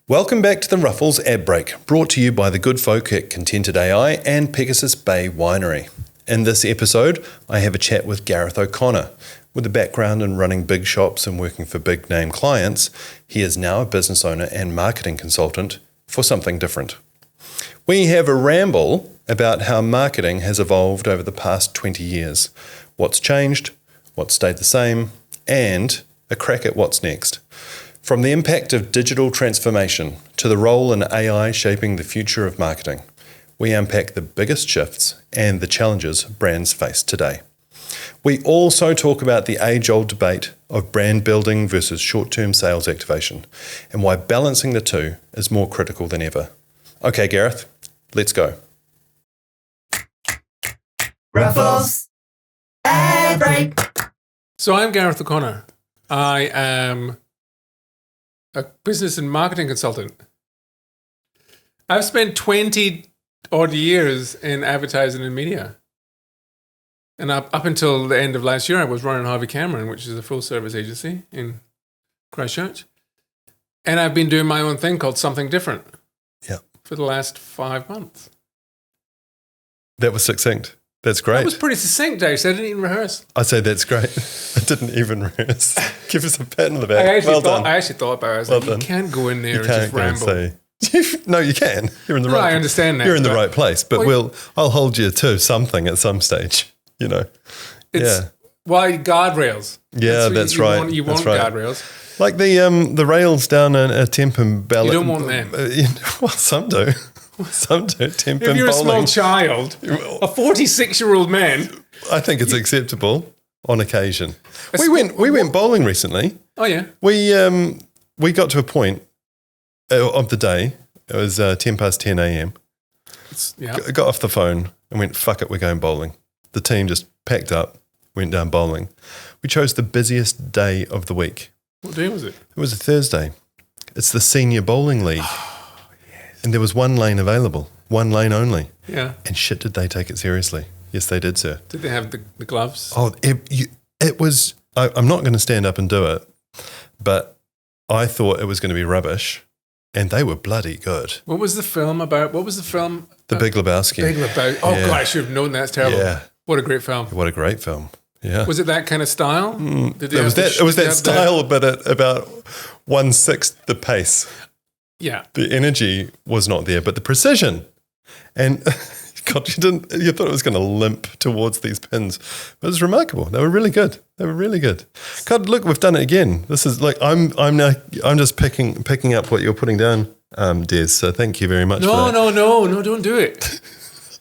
Welcome back to the Ruffells Ad Break, brought to you by the good folk at Contented AI and Pegasus Bay Winery. In this episode, I have a chat with Gareth O'Connor. With a background in running big shops and working for big name clients, he is now a business owner and marketing consultant for something different. We have a ramble about how marketing has evolved over the past 20 years, what's changed, what's stayed the same, and a crack at what's next. From the impact of digital transformation to the role in AI shaping the future of marketing, we unpack the biggest shifts and the challenges brands face today. We also talk about the age-old debate of brand building versus short-term sales activation and why balancing the two is more critical than ever. Okay, Gareth, let's go. Ruffells Ad Break. So I'm Gareth O'Connor. I am a business and marketing consultant. I've spent 20 odd years in advertising and media. And up until the end of last year, I was running Harvey Cameron, which is a full service agency in Christchurch. And I've been doing my own thing called Something Different for the last 5 months. That was succinct. That's great. That was pretty succinct, Dave. So I didn't even rehearse. I say that's great. I didn't even rehearse. Give us a pat on the back. I actually thought about it. I was like, you can't go in there and just ramble. No, you can. You're in the right. I understand that. You're in the right place, but I'll hold you to something at some stage. You know. Why guardrails? Yeah, that's right. You want guardrails. Like the rails down a Tempen Ballot. You don't want them. Well, some do. Some do. Tempen If you're bowling. a small child, a 46-year-old man. I think it's acceptable on occasion. We went bowling recently. Oh yeah. We got to a point of the day. It was 10 past 10 a.m. Got off the phone and went, fuck it, we're going bowling. The team just packed up, went down bowling. We chose the busiest day of the week. What day was it? It was a Thursday. It's the Senior Bowling League. And there was one lane available, one lane only. Yeah. And shit, did they take it seriously? Yes, they did, sir. Did they have the gloves? Oh, it was, I'm not going to stand up and do it, but I thought it was going to be rubbish, and they were bloody good. What was the film about? What was the film? The Big Lebowski. Big Lebowski. Oh, God, I should have known that. It's terrible. Yeah. What a great film. What a great film. Yeah. Was it that kind of style? It was that style, but at about 1/6 the pace. Yeah. The energy was not there, but the precision. And God, you thought it was going to limp towards these pins. But it was remarkable. They were really good. God, look, we've done it again. This is like I'm just picking up what you're putting down, Des. So thank you very much. No, don't do it.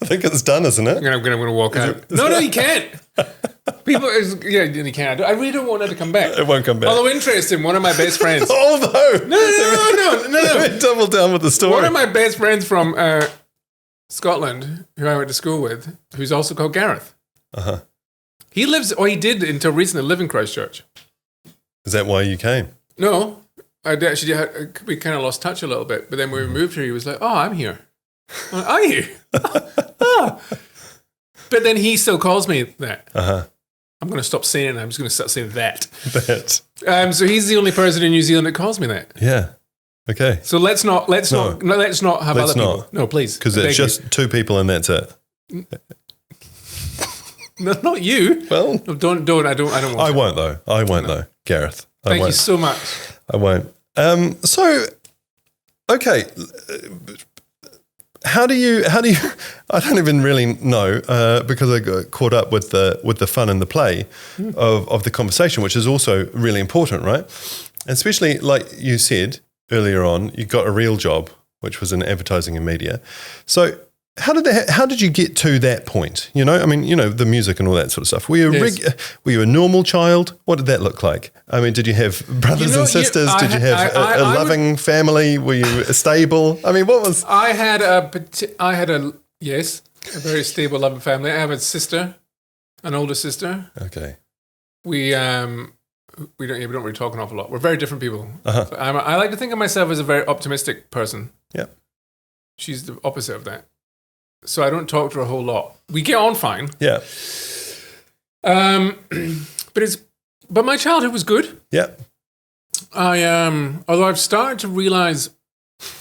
I think it's done, isn't it? I'm going to walk out. No, you can't. You can't. I really don't want it to come back. It won't come back. Although interesting, one of my best friends. No. Double down with the story. One of my best friends from Scotland, who I went to school with, who's also called Gareth. Uh-huh. He did until recently live in Christchurch. Is that why you came? No. We kind of lost touch a little bit, but then when we moved here, he was like, "Oh, I'm here." I'm like, "Are you?" Oh. But then he still calls me that. Uh-huh. I'm going to stop saying it. I'm just going to start saying that. That. So he's the only person in New Zealand that calls me that. Yeah. Okay. So let's not have other people. No, please. Because it's just two people and that's it. No, not you. Well, no, don't. I don't want. I won't though, Gareth. Thank you so much. I won't. So, okay. How do you? I don't even really know because I got caught up with the fun and the play of the conversation, which is also really important, right? And especially like you said earlier on, you got a real job, which was in advertising and media. So how did you get to that point? You know, I mean, you know, the music and all that sort of stuff. Were you a normal child? What did that look like? I mean, did you have brothers and sisters? Did you have a loving family? Were you stable? I mean, what was? I had a very stable, loving family. I have a sister, an older sister. Okay. We don't really talk an awful lot. We're very different people. Uh-huh. So I like to think of myself as a very optimistic person. Yeah. She's the opposite of that. So I don't talk to her a whole lot. We get on fine. Yeah. But my childhood was good. Yeah. Although I've started to realize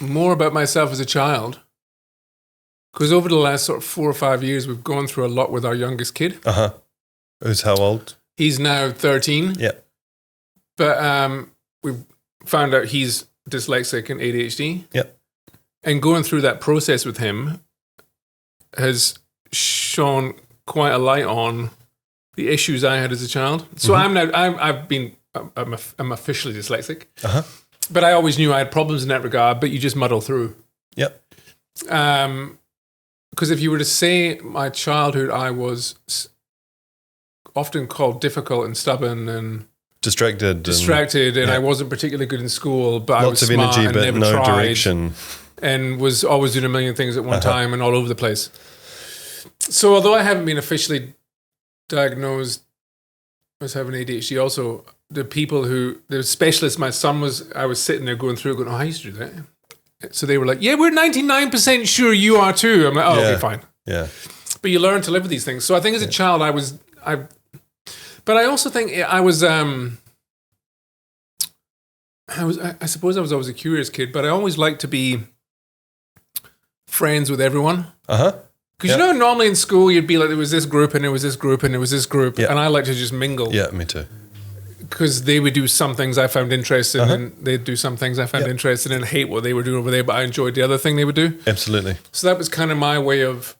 more about myself as a child. Because over the last sort of 4 or 5 years, we've gone through a lot with our youngest kid. Who's how old? He's now 13. Yeah. But we've found out he's dyslexic and ADHD. Yeah. And going through that process with him has shone quite a light on the issues I had as a child. So I'm officially dyslexic. But I always knew I had problems in that regard, but you just muddle through. Yep. Because if you were to say my childhood, I was often called difficult and stubborn and distracted, and I wasn't particularly good in school, but I was lots of smart energy, and but never no tried, direction, and was always doing a million things at one time and all over the place. So although I haven't been officially diagnosed as having ADHD, also the specialists my son was, I was sitting there going through, I used to do that. So they were like, yeah, we're 99% sure you are too. I'm like, okay, fine. Yeah. But you learn to live with these things. So I think as a child, but I also think I suppose I was always a curious kid, but I always liked to be friends with everyone. Because you know, normally in school, you'd be like, there was this group and there was this group and there was this group. And I like to just mingle. Yeah, me too. Because they would do some things I found interesting and they'd do some things I found interesting and hate what they were doing over there, but I enjoyed the other thing they would do. Absolutely. So that was kind of my way of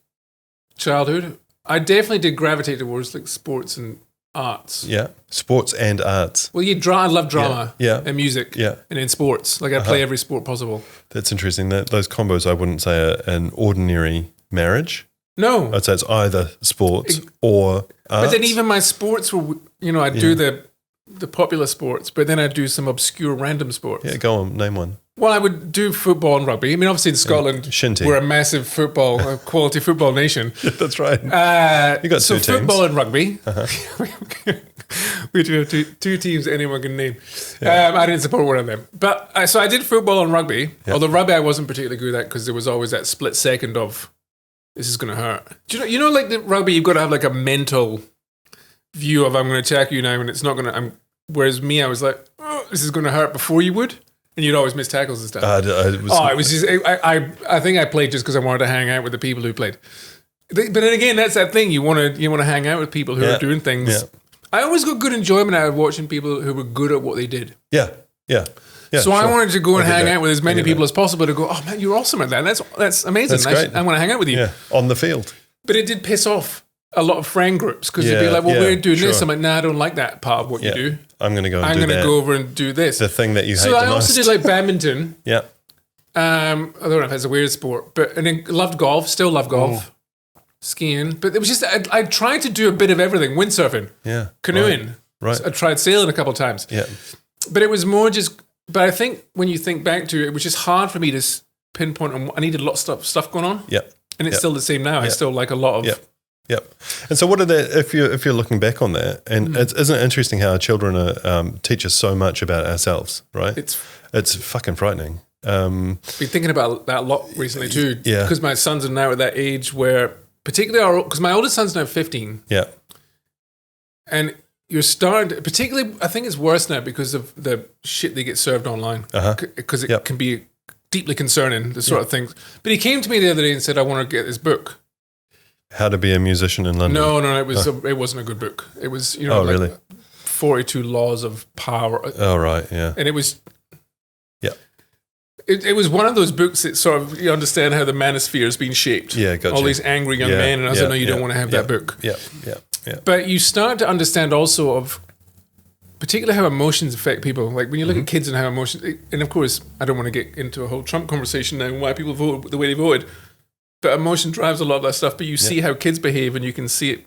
childhood. I definitely did gravitate towards like sports and arts. Yeah. Sports and arts. Well, I love drama and music and then sports. Like I play every sport possible. That's interesting. Those combos, I wouldn't say are an ordinary marriage. No. I'd say it's either sports or arts. But then even my sports were, I'd do the popular sports, but then I'd do some obscure random sports. Yeah, go on, name one. Well, I would do football and rugby. I mean, obviously in Scotland, we're a massive quality football nation. Yeah, that's right. You got two teams. Football and rugby. We do have two teams that anyone can name. I didn't support one of them. But so I did football and rugby, although rugby I wasn't particularly good at because there was always that split second of, this is going to hurt. Do you know, like the rugby, you've got to have like a mental view of, I'm going to attack you now and it's not going to, whereas me, I was like, oh, this is going to hurt before you would. And you'd always miss tackles and stuff. It was just, I think I played just because I wanted to hang out with the people who played. But then again, that's that thing. You want to hang out with people who are doing things. Yeah. I always got good enjoyment out of watching people who were good at what they did. Yeah. So I wanted to go and hang out with as many people as possible to go, oh man, you're awesome at that. That's amazing. That's great. I want to hang out with you. Yeah, on the field. But it did piss off a lot of friend groups because they'd be like, well, we're doing this. I'm like, nah, I don't like that part of what you do. I'm going to go over and do this. The thing that you hate the most. So I also did like badminton. Yeah. I don't know if it's a weird sport, and then loved golf, still love golf. Skiing. But it was just, I tried to do a bit of everything. Windsurfing. Yeah. Canoeing. Right. I tried sailing a couple of times. Yeah. But it was more just, but I think when you think back to it, it was just hard for me to pinpoint on, I needed a lot of stuff going on. Yeah. And it's still the same now. I still like a lot of... Yep. And so what are the, if you're looking back on that, and isn't it interesting how our children teach us so much about ourselves, right? It's fucking frightening. Been thinking about that a lot recently too. Yeah. Because my sons are now at that age where, particularly because my oldest son's now 15. Yeah. And you're starting, particularly, I think it's worse now because of the shit they get served online. Because it can be deeply concerning, the sort of things. But he came to me the other day and said, I want to get this book. How to be a musician in London. No, it wasn't a good book. It was, really? 42 Laws of Power. Oh, right, yeah. And it was, it was one of those books that sort of, you understand how the manosphere has been shaped. Yeah, gotcha. All these angry young men, and I said, no, you don't want to have that book. Yeah. But you start to understand also of, particularly how emotions affect people. Like when you look at kids and how emotions, and of course, I don't want to get into a whole Trump conversation now and why people vote the way they voted. But emotion drives a lot of that stuff. But you see how kids behave, and you can see it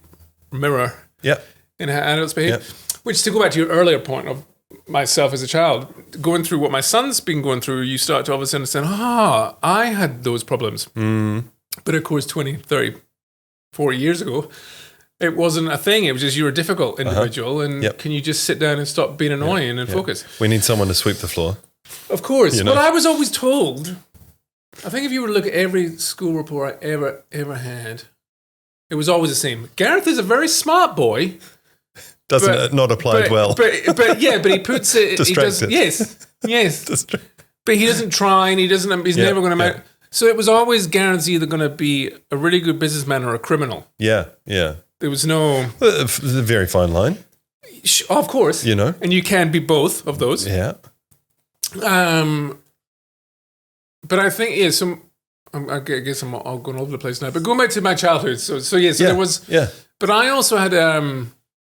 mirror in how adults behave. Yep. Which, to go back to your earlier point of myself as a child, going through what my son's been going through, you start to obviously understand, I had those problems. But of course, 20, 30, 40 years ago, it wasn't a thing. It was just, you're a difficult individual, and can you just sit down and stop being annoying and focus? We need someone to sweep the floor. Of course. Well, I was always told... I think if you were to look at every school report I ever had, it was always the same. Gareth is a very smart boy. Not applied well. But he puts it. Distracted. Yes. But he doesn't try, and he's never going to. So it was always Gareth's either going to be a really good businessman or a criminal. Yeah, yeah. There was no. It's a very fine line. Of course, and you can be both of those. Yeah. But I think I guess I'm all going all over the place now. But going back to my childhood, so there was. Yeah. But I also had.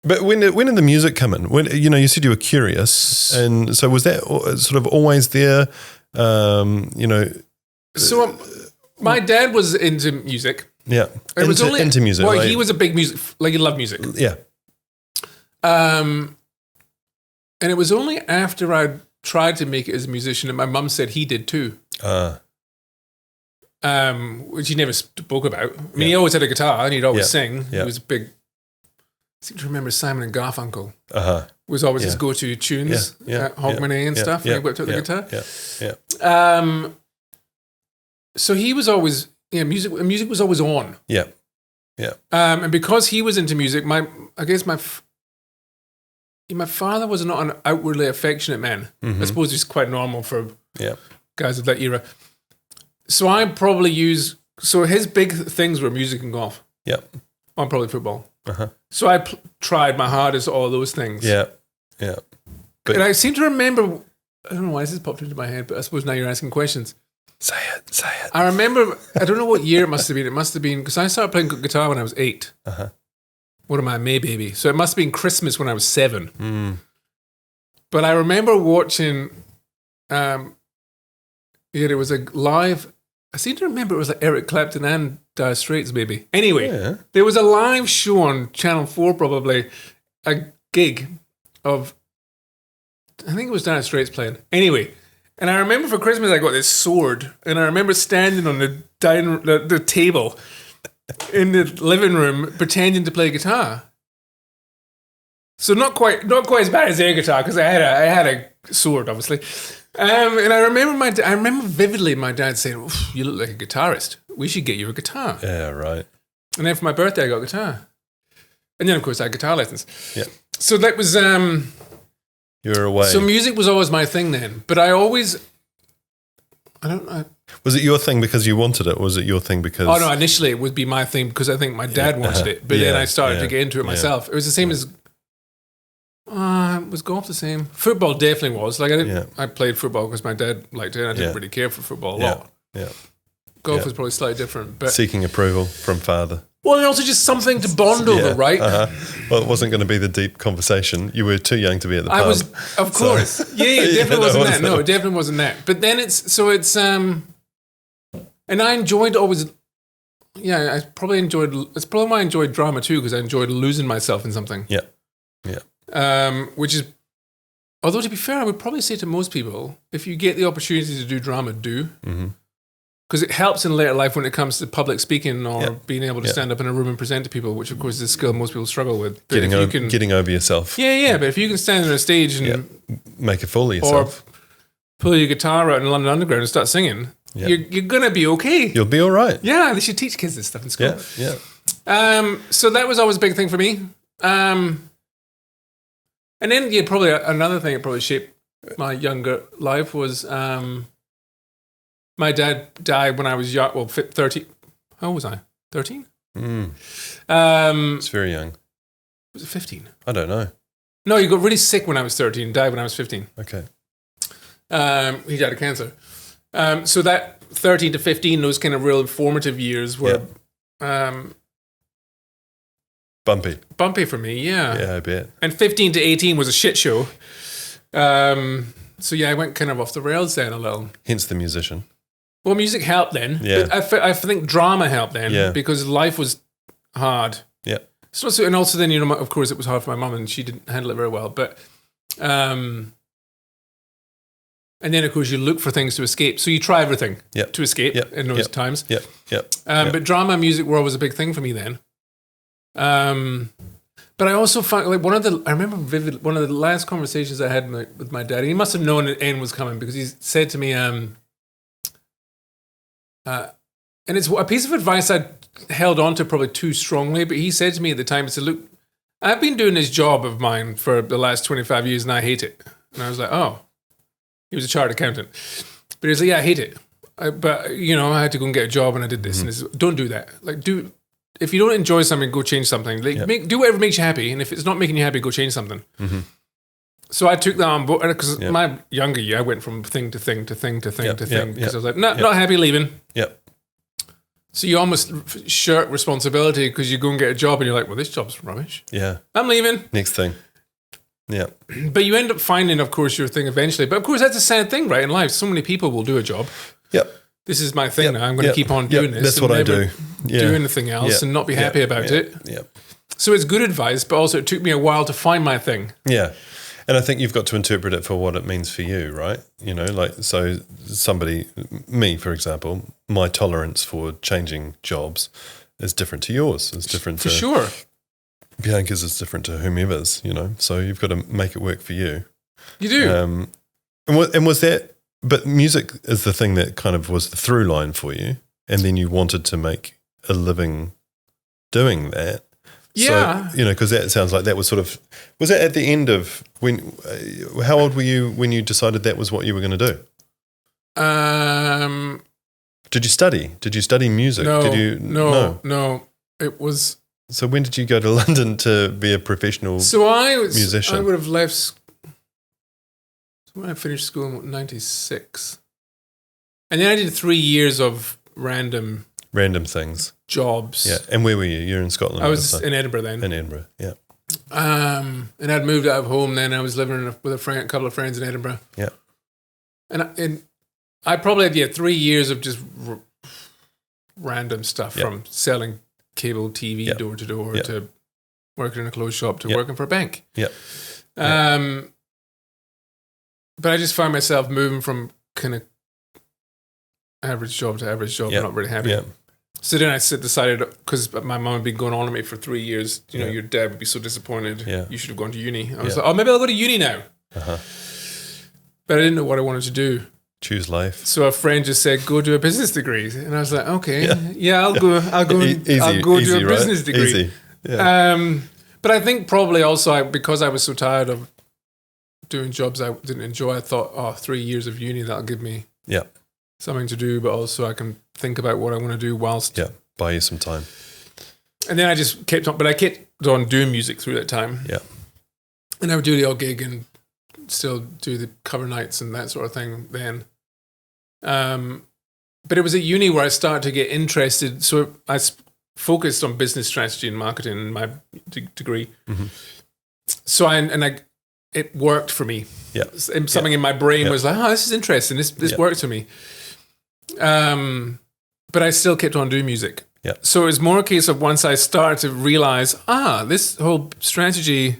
But when did the music come in? When you said you were curious, and so was that sort of always there? So my dad was into music. Yeah, into music. Well, he was a big music, he loved music. Yeah. And it was only after I tried to make it as a musician that my mum said he did too. Which he never spoke about. I mean, he always had a guitar and he'd always sing. Yeah. He was big. I seem to remember Simon and Garfunkel was always his go-to tunes, Hogmanay and stuff, when he whipped out the guitar. Yeah. So he was always, music was always on. Yeah. Yeah. And because he was into music, my father was not an outwardly affectionate man. Mm-hmm. I suppose it's quite normal for guys of that era. So I probably so his big things were music and golf. Yeah. And probably football. Uh-huh. So I tried my hardest at all those things. Yeah. Yeah. And I seem to remember, I don't know why this has popped into my head, but I suppose now you're asking questions. Say it. I remember, I don't know what year it must have been. It must have been, because I started playing guitar when I was 8. Uh-huh. What am I, May baby? So it must have been Christmas when I was 7. Mm. But I remember watching, there was a live, I seem to remember it was like Eric Clapton and Dire Straits maybe. Anyway, there was a live show on Channel 4 probably, a gig of, I think it was Dire Straits playing. Anyway, and I remember for Christmas I got this sword, and I remember standing on the table in the living room pretending to play guitar. So not quite as bad as air guitar, because I had a sword obviously. And I remember vividly my dad saying, "You look like a guitarist. We should get you a guitar." Yeah, right. And then for my birthday I got a guitar, and then of course I had guitar lessons. Yeah. So that was you were away. So music was always my thing then, but I don't know. Was it your thing because you wanted it, or was it your thing because... Oh no, initially it would be my thing because I think my dad wanted it, but then I started to get into it myself. It was the same as... was golf the same? Football definitely was. Like I played football because my dad liked it, and I didn't really care for football a lot. Yeah. Golf was probably slightly different. But seeking approval from father. Well, and also just something to bond over, right? Well, it wasn't going to be the deep conversation. You were too young to be at the pub. I was, of course. So. It definitely wasn't that. No, it definitely wasn't that. But then and I enjoyed always, I probably enjoyed, it's probably why I enjoyed drama too, because I enjoyed losing myself in something. Yeah. Which is, although to be fair, I would probably say to most people, if you get the opportunity to do drama, do. Mm-hmm. Because it helps in later life when it comes to public speaking or being able to stand up in a room and present to people, which of course is a skill most people struggle with. But getting over yourself. Yeah. But if you can stand on a stage and make a fool of yourself, or pull your guitar out in London Underground and start singing, you're gonna be okay. You'll be all right. Yeah, they should teach kids this stuff in school. Yeah. So that was always a big thing for me. And then probably another thing that probably shaped my younger life was. My dad died when I was young. Well, 13. How old was I? 13? It's very young. Was it 15? I don't know. No, he got really sick when I was 13. Died when I was 15. Okay. He died of cancer. So that 13 to 15, those kind of real informative years were bumpy for me. Yeah. Yeah, I bet. And 15 to 18 was a shit show. So I went kind of off the rails then a little. Hence the musician. Well, music helped then. Yeah. But I think drama helped then because life was hard. Yeah. So, and also then, of course, it was hard for my mum and she didn't handle it very well. But, and then, of course, you look for things to escape. So you try everything to escape in those times. But drama and music were always a big thing for me then. But I also found, like, I remember vividly, one of the last conversations I had with my dad, and he must have known the end was coming because he said to me, and it's a piece of advice I held on to probably too strongly, but he said to me at the time, he said, "Look, I've been doing this job of mine for the last 25 years and I hate it." And I was like, oh, he was a chartered accountant. But he's like, yeah, I hate it. But I had to go and get a job and I did this. And it's, don't do that. Like, if you don't enjoy something, go change something. Like, do whatever makes you happy. And if it's not making you happy, go change something. Mm-hmm. So I took that on board because my younger year, I went from thing to thing to thing to thing to thing because I was like, not happy leaving. Yep. So you almost shirk responsibility because you go and get a job and you're like, well, this job's rubbish. Yeah. I'm leaving. Next thing. Yeah. But you end up finding, of course, your thing eventually. But of course, that's a sad thing, right? In life, so many people will do a job. Yep. This is my thing now. I'm going to keep on doing this. That's what I do. Do anything else and not be happy about it. Yep. So it's good advice, but also it took me a while to find my thing. Yeah. And I think you've got to interpret it for what it means for you, right? So me, for example, my tolerance for changing jobs is different to yours. It's different for sure. Bianca's is different to whomever's, So you've got to make it work for you. You do. And was that, but music is the thing that kind of was the through line for you, and then you wanted to make a living doing that. Yeah. So, because that sounds like that was was that at the end of when, how old were you when you decided that was what you were going to do? Did you study? Did you study music? No. It was. So when did you go to London to be a professional musician? I would have left when I finished school in 96. And then I did 3 years of random things. Jobs. Yeah. And where were you? You're in Scotland. I was in Edinburgh then. In Edinburgh, yeah. And I'd moved out of home then. I was living with a couple of friends in Edinburgh. Yeah. And I probably had 3 years of just random stuff from selling cable TV door to door to working in a clothes shop to working for a bank. Yeah. But I just found myself moving from kind of average job to average job, not really happy. Yeah. So then I decided, because my mom had been going on to me for 3 years, your dad would be so disappointed. Yeah. You should have gone to uni. I was like, maybe I'll go to uni now. Uh-huh. But I didn't know what I wanted to do. Choose life. So a friend just said, go do a business degree. And I was like, okay, I'll go do a business degree. Easy. Yeah. But I think probably also because I was so tired of doing jobs I didn't enjoy, I thought, 3 years of uni, that'll give me something to do, but also I can think about what I want to do whilst. Yeah, buy you some time. And then I just kept on doing music through that time. Yeah. And I would do the odd gig and still do the cover nights and that sort of thing then. But it was at uni where I started to get interested. So I focused on business strategy and marketing in my degree. Mm-hmm. So it worked for me. Yeah. Something in my brain was like, this is interesting. This worked for me. But I still kept on doing music. Yeah. So it was more a case of once I started to realize, this whole strategy,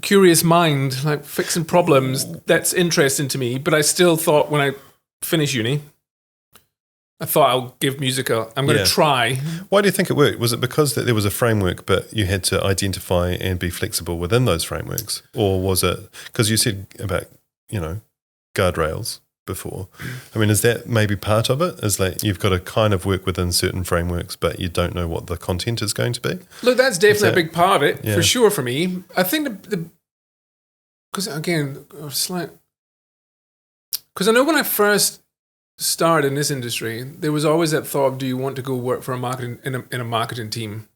curious mind, like fixing problems, that's interesting to me. But I still thought when I finished uni, I thought I'll give music I'm going to try. Why do you think it worked? Was it because that there was a framework, but you had to identify and be flexible within those frameworks? Or was it, because you said about, guardrails before. I mean, is that maybe part of it? Is that you've got to kind of work within certain frameworks, but you don't know what the content is going to be? Look, that's definitely a big part of it, for sure, for me. I think because again, because I know when I first started in this industry, there was always that thought of, do you want to go work for a marketing in a marketing team?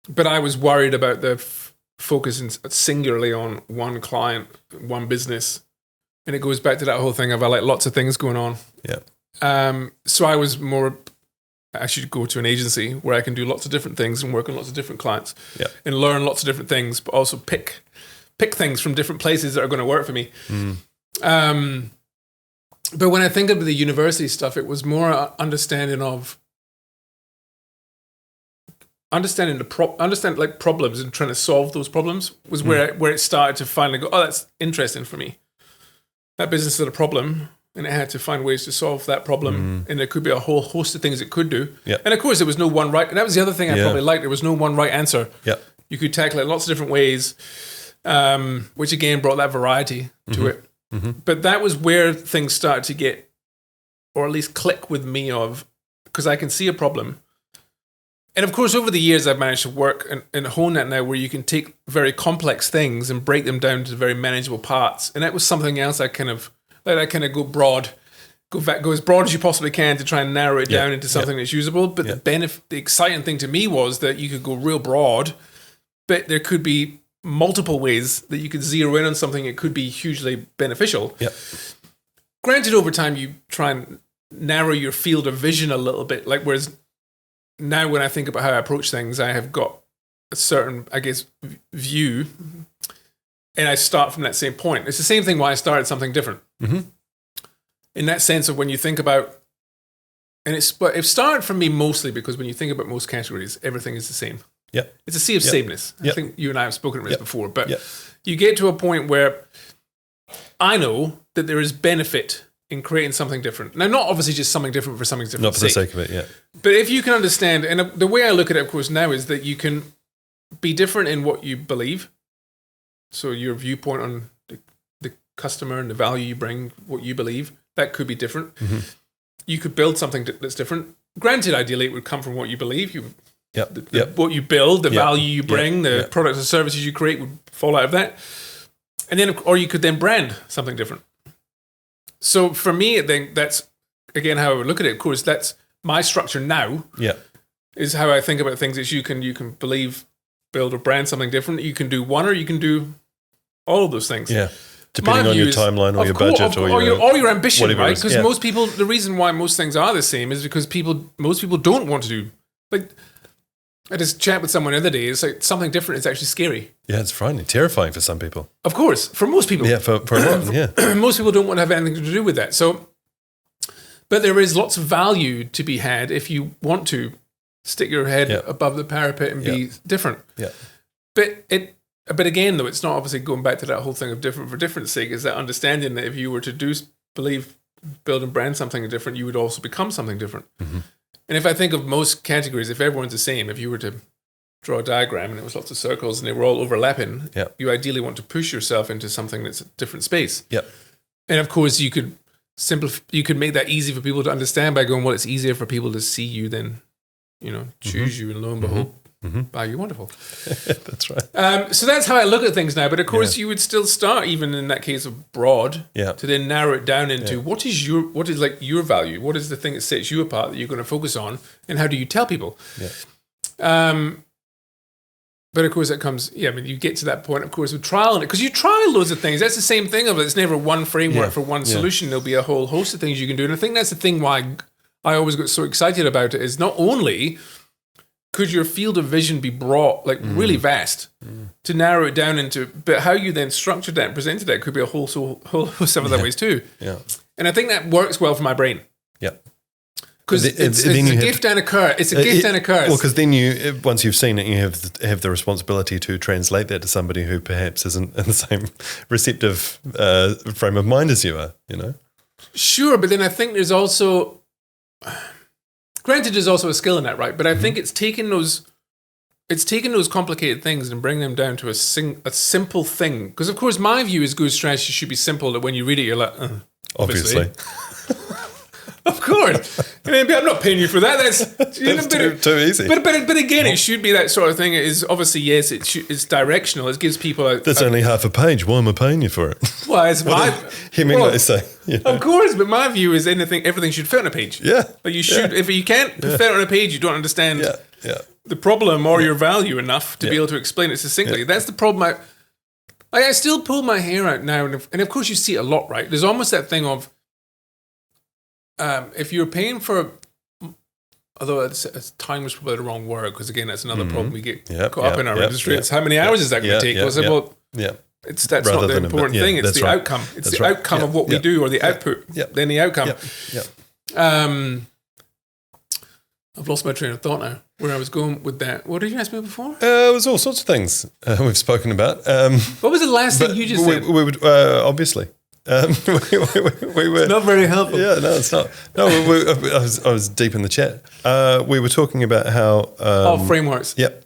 But I was worried about the focusing singularly on one client, one business. And it goes back to that whole thing of I like lots of things going on. Yeah. So I was more, I should go to an agency where I can do lots of different things and work on lots of different clients and learn lots of different things, but also pick things from different places that are going to work for me. But when I think of the university stuff, it was more understanding like problems and trying to solve those problems was where it started to finally go, that's interesting for me. That business had a problem and it had to find ways to solve that problem. And there could be a whole host of things it could do. Yeah. And of course, there was no one right. And that was the other thing I probably liked. There was no one right answer. Yeah. You could tackle it in lots of different ways, which again brought that variety to it. Mm-hmm. But that was where things started to get, or at least click with me because I can see a problem. And of course, over the years, I've managed to work and hone that now where you can take very complex things and break them down to very manageable parts. And that was something else I kind of go broad. go as broad as you possibly can to try and narrow it down into something that's usable. But the exciting thing to me was that you could go real broad, but there could be multiple ways that you could zero in on something. It could be hugely beneficial. Yep. Granted, over time you try and narrow your field of vision a little bit. Like, whereas now when I think about how I approach things, I have got a certain, I guess, view, and I start from that same point. It's the same thing why I started something different. Mm-hmm. In that sense of when you think about, and it started for me mostly because when you think about most categories, everything is the same. Yeah, it's a sea of sameness. I think you and I have spoken about this before, but you get to a point where I know that there is benefit in creating something different. Now, not obviously just something different for something different. Not for the sake of it, yeah. But if you can understand, and the way I look at it, of course, now is that you can be different in what you believe. So your viewpoint on the customer and the value you bring, what you believe, that could be different. Mm-hmm. You could build something that's different. Granted, ideally, it would come from what you believe. What you build, the value you bring, the products and services you create would fall out of that. And then, or you could then brand something different. So for me, then that's again how I would look at it. Of course, that's my structure now. Yeah, is how I think about things. Is you can believe, build, or brand something different. You can do one, or you can do all of those things. Yeah, depending on your timeline or your budget or your ambition, right? Because most people, the reason why most things are the same is because most people don't want to do. Like, I just chat with someone the other day. It's like something different is actually scary. Yeah, it's frightening, terrifying for some people. Of course, for most people. Yeah, for a lot. Yeah, most people don't want to have anything to do with that. So, but there is lots of value to be had if you want to stick your head above the parapet and be different. Yeah, but again, though, it's not obviously going back to that whole thing of different for different sake. Is that understanding that if you were to believe, build, and brand something different, you would also become something different. Mm-hmm. And if I think of most categories, if everyone's the same, if you were to draw a diagram and it was lots of circles and they were all overlapping, you ideally want to push yourself into something that's a different space. Yep. And of course, you could make that easy for people to understand by going, well, it's easier for people to see you than, choose you, and lo and behold, buy you. Wonderful. That's right. So that's how I look at things now. But of course, you would still start, even in that case of broad, to then narrow it down into what is your value? What is the thing that sets you apart that you're going to focus on, and how do you tell people? Yeah. But of course, it comes. Yeah, I mean, you get to that point, of course, with trial, because you try loads of things. That's the same thing of it. It's never one framework for one solution. There'll be a whole host of things you can do, and I think that's the thing why I always got so excited about it. Is not only could your field of vision be brought really vast to narrow it down into, but how you then structured that and presented that could be a whole host of other ways too. Yeah, and I think that works well for my brain. Yeah, because it's a gift and a curse. It's a gift and a curse. Well, because then once you've seen it, you have the responsibility to translate that to somebody who perhaps isn't in the same receptive frame of mind as you are. Sure, but then I think there's also. Granted, there's also a skill in that, right? But I think it's taking those complicated things and bringing them down to a simple thing. Because of course, my view is good strategy should be simple. That when you read it, you're like, obviously. Of course. I mean, I'm not paying you for that. That's too easy. But again, it should be that sort of thing. It is obviously, yes, it's directional. It gives people that's only half a page. Why am I paying you for it? Well, it's they say. Of course, but my view is everything should fit on a page. Yeah. But you should, if you can't fit on a page, you don't understand the problem or your value enough to be able to explain it succinctly. That's the problem. I still pull my hair out now, and of course you see it a lot, right? There's almost that thing of, if you're paying for, although time was probably the wrong word, because again, that's another problem we get caught up in our industry. It's how many hours is that going to take? That's Rather not the important thing. It's the outcome. It's the outcome of what we do, or the output, then the outcome. I've lost my train of thought now, where I was going with that. What did you ask me before? It was all sorts of things we've spoken about. What was the last thing you just said? We would, obviously. We were, it's not very helpful. Yeah, no, it's not. No, I was deep in the chat. We were talking about how frameworks. Yep.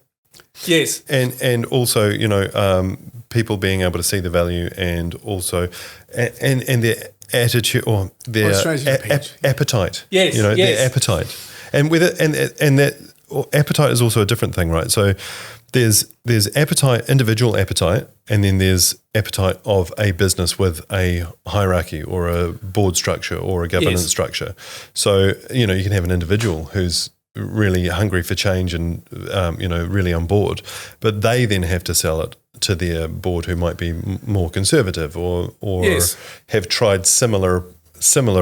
Yes, and also people being able to see the value, and also and their attitude or their appetite. Yes, their appetite, and with it, and that appetite is also a different thing, right? So there's appetite, individual appetite, and then there's appetite of a business with a hierarchy or a board structure or a governance structure. So, you can have an individual who's really hungry for change and, really on board, but they then have to sell it to their board who might be more conservative or have tried similar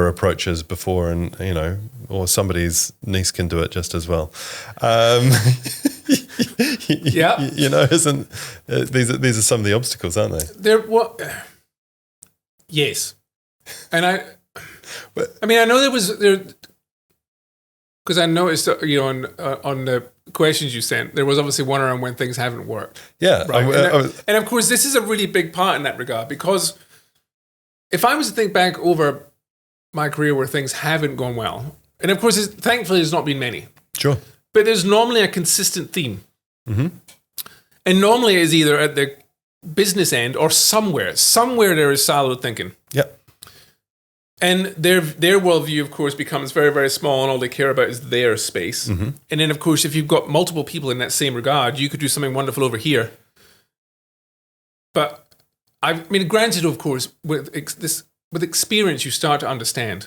approaches before, and or somebody's niece can do it just as well. Isn't these are some of the obstacles, aren't they? Yes, and I know there because I noticed on the questions you sent, there was obviously one around when things haven't worked. Yeah, right. And of course, this is a really big part in that regard, because if I was to think back over my career where things haven't gone well, and of course, thankfully, there's not been many. Sure. But there's normally a consistent theme. Mm-hmm. And normally it's either at the business end or somewhere there is siloed thinking. Yep. And their worldview, of course, becomes very, very small, and all they care about is their space. Mm-hmm. And then, of course, if you've got multiple people in that same regard, you could do something wonderful over here. But, granted, of course, with experience, you start to understand.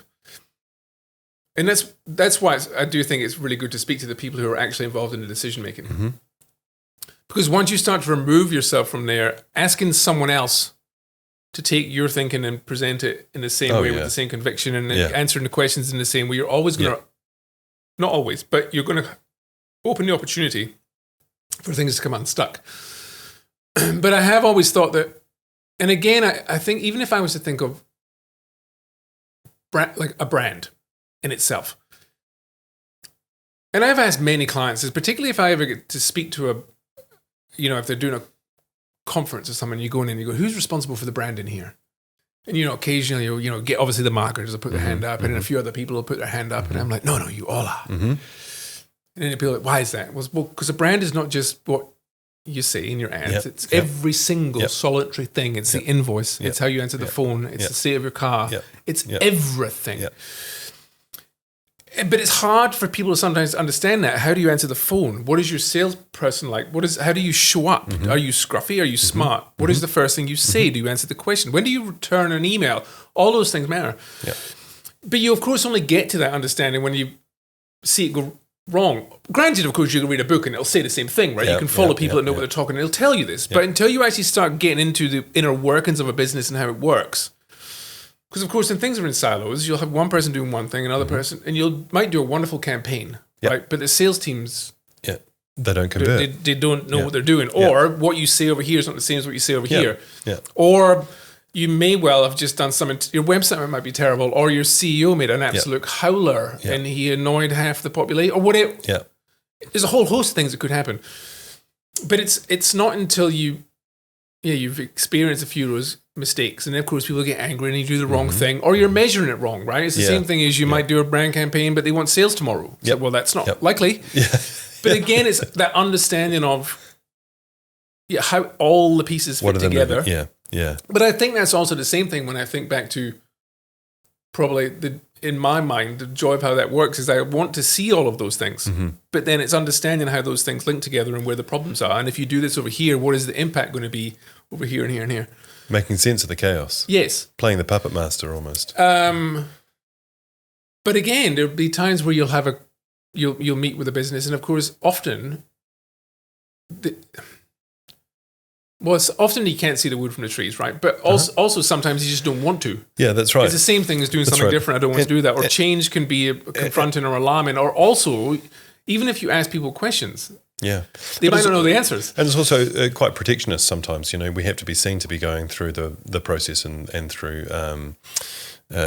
And that's why I do think it's really good to speak to the people who are actually involved in the decision-making. Mm-hmm. Because once you start to remove yourself from there, asking someone else to take your thinking and present it in the same way with the same conviction and answering the questions in the same way, you're always going to, not always, but you're going to open the opportunity for things to come unstuck. But I have always thought that, and again, I think even if I was to think of like a brand in itself, and I've asked many clients, particularly if I ever get to speak to if they're doing a conference or something, you go in and you go, who's responsible for the brand in here? And occasionally you'll get, obviously the marketers will put their hand up, and then a few other people will put their hand up, and I'm like, no, you all are. Mm-hmm. And then people are like, why is that? Well, because a brand is not just what you say in your ads. It's every single solitary thing. It's the invoice. It's how you answer the phone. It's the state of your car. It's everything. But it's hard for people to sometimes understand that. How do you answer the phone? What is your salesperson like? How do you show up? Mm-hmm. Are you scruffy? Are you smart? What is the first thing you say? Do you answer the question? When do you return an email? All those things matter. Yeah. But you, of course, only get to that understanding when you see it go wrong. Granted, of course, you can read a book and it'll say the same thing, right? You can follow people that know what they're talking, and it'll tell you this. But until you actually start getting into the inner workings of a business and how it works, because, of course, when things are in silos, you'll have one person doing one thing, another person, and you might do a wonderful campaign, right? But the sales teams, they don't convert. They don't know what they're doing. Or what you say over here is not the same as what you say over here. Yeah. Or you may well have just done something, your website might be terrible, or your CEO made an absolute howler and he annoyed half the population, or whatever. Yeah. There's a whole host of things that could happen. But it's not until you've experienced a few of those mistakes, and then of course people get angry and you do the wrong thing, or you're measuring it wrong, right? It's the same thing as you might do a brand campaign, but they want sales tomorrow. So, well, that's not likely. Yeah. But again, it's that understanding of how all the pieces fit together. Yeah. But I think that's also the same thing when I think back to probably in my mind, the joy of how that works is I want to see all of those things. Mm-hmm. But then it's understanding how those things link together and where the problems are. And if you do this over here, what is the impact going to be over here and here and here? Making sense of the chaos. Yes. Playing the puppet master almost. But again, there'll be times where you'll meet with a business, and of course, often often you can't see the wood from the trees, right? But also sometimes you just don't want to. Yeah, that's right. It's the same thing as doing something different. I don't want to do that. Or change can be confronting or alarming. Or also, even if you ask people questions, they might not know the answers. And it's also quite protectionist sometimes. We have to be seen to be going through the process and through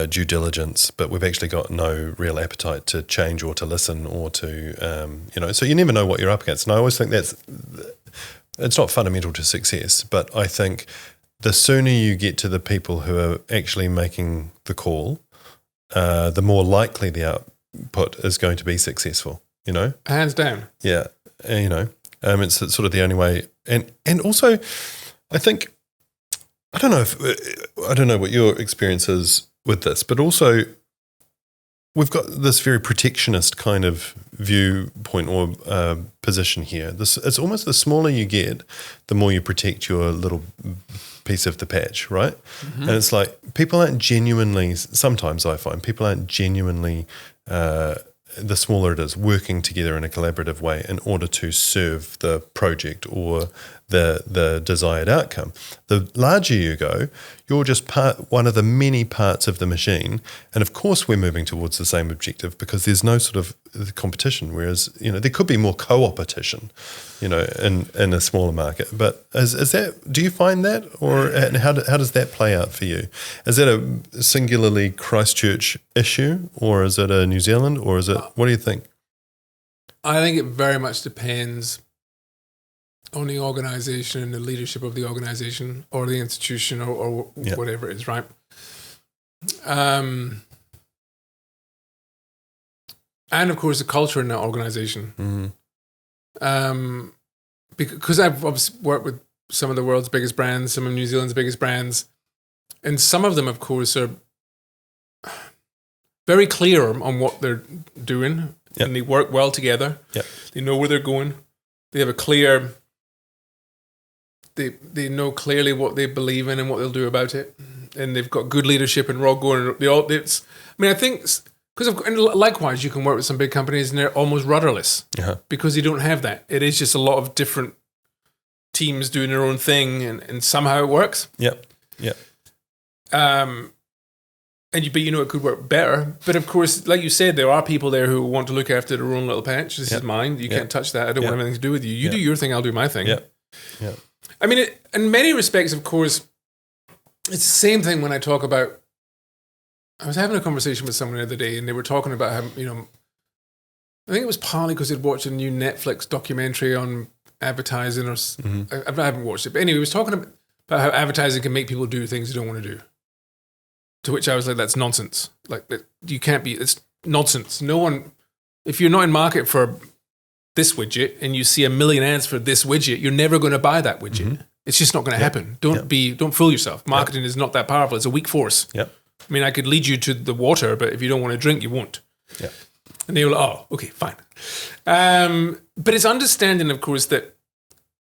due diligence, but we've actually got no real appetite to change or to listen or to, so you never know what you're up against. And I always think it's not fundamental to success, but I think the sooner you get to the people who are actually making the call, the more likely the output is going to be successful, Hands down. Yeah. It's sort of the only way. And also, I think, I don't know what your experience is with this, but also we've got this very protectionist kind of viewpoint or position here. It's almost the smaller you get, the more you protect your little piece of the patch, right? Mm-hmm. And it's like people aren't genuinely, sometimes I find people aren't genuinely, the smaller it is, working together in a collaborative way in order to serve the project or the desired outcome. The larger you go, you're just one of the many parts of the machine. And of course we're moving towards the same objective because there's no sort of competition, whereas, there could be more co-opetition, in a smaller market. But is that, do you find that, or and how does that play out for you? Is that a singularly Christchurch issue, or is it a New Zealand, or is it, what do you think? I think it very much depends on the organisation and the leadership of the organisation or the institution or whatever it is, right? And of course the culture in that organisation. Mm-hmm. Because I've obviously worked with some of the world's biggest brands, some of New Zealand's biggest brands, and some of them, of course, are very clear on what they're doing, and they work well together. Yep. They know where they're going. They have a clear... They know clearly what they believe in and what they'll do about it, and they've got good leadership and Rob going. I think because likewise you can work with some big companies and they're almost rudderless because they don't have that. It is just a lot of different teams doing their own thing, and somehow it works. Yep. But it could work better. But of course, like you said, there are people there who want to look after their own little patch. This is mine. You can't touch that. I don't want anything to do with you. You do your thing. I'll do my thing. Yeah. I mean, in many respects, of course, it's the same thing when I talk about... I was having a conversation with someone the other day, and they were talking about how, I think it was partly because they'd watched a new Netflix documentary on advertising, or I haven't watched it. But anyway, he was talking about how advertising can make people do things they don't want to do. To which I was like, that's nonsense. Like, you can't be... It's nonsense. No one... If you're not in market for... this widget and you see a million ads for this widget, you're never going to buy that widget. Mm-hmm. It's just not going to happen. Don't fool yourself. Marketing is not that powerful. It's a weak force. I mean, I could lead you to the water, but if you don't want to drink, you won't. And they were like, oh, okay, fine. But it's understanding, of course, that,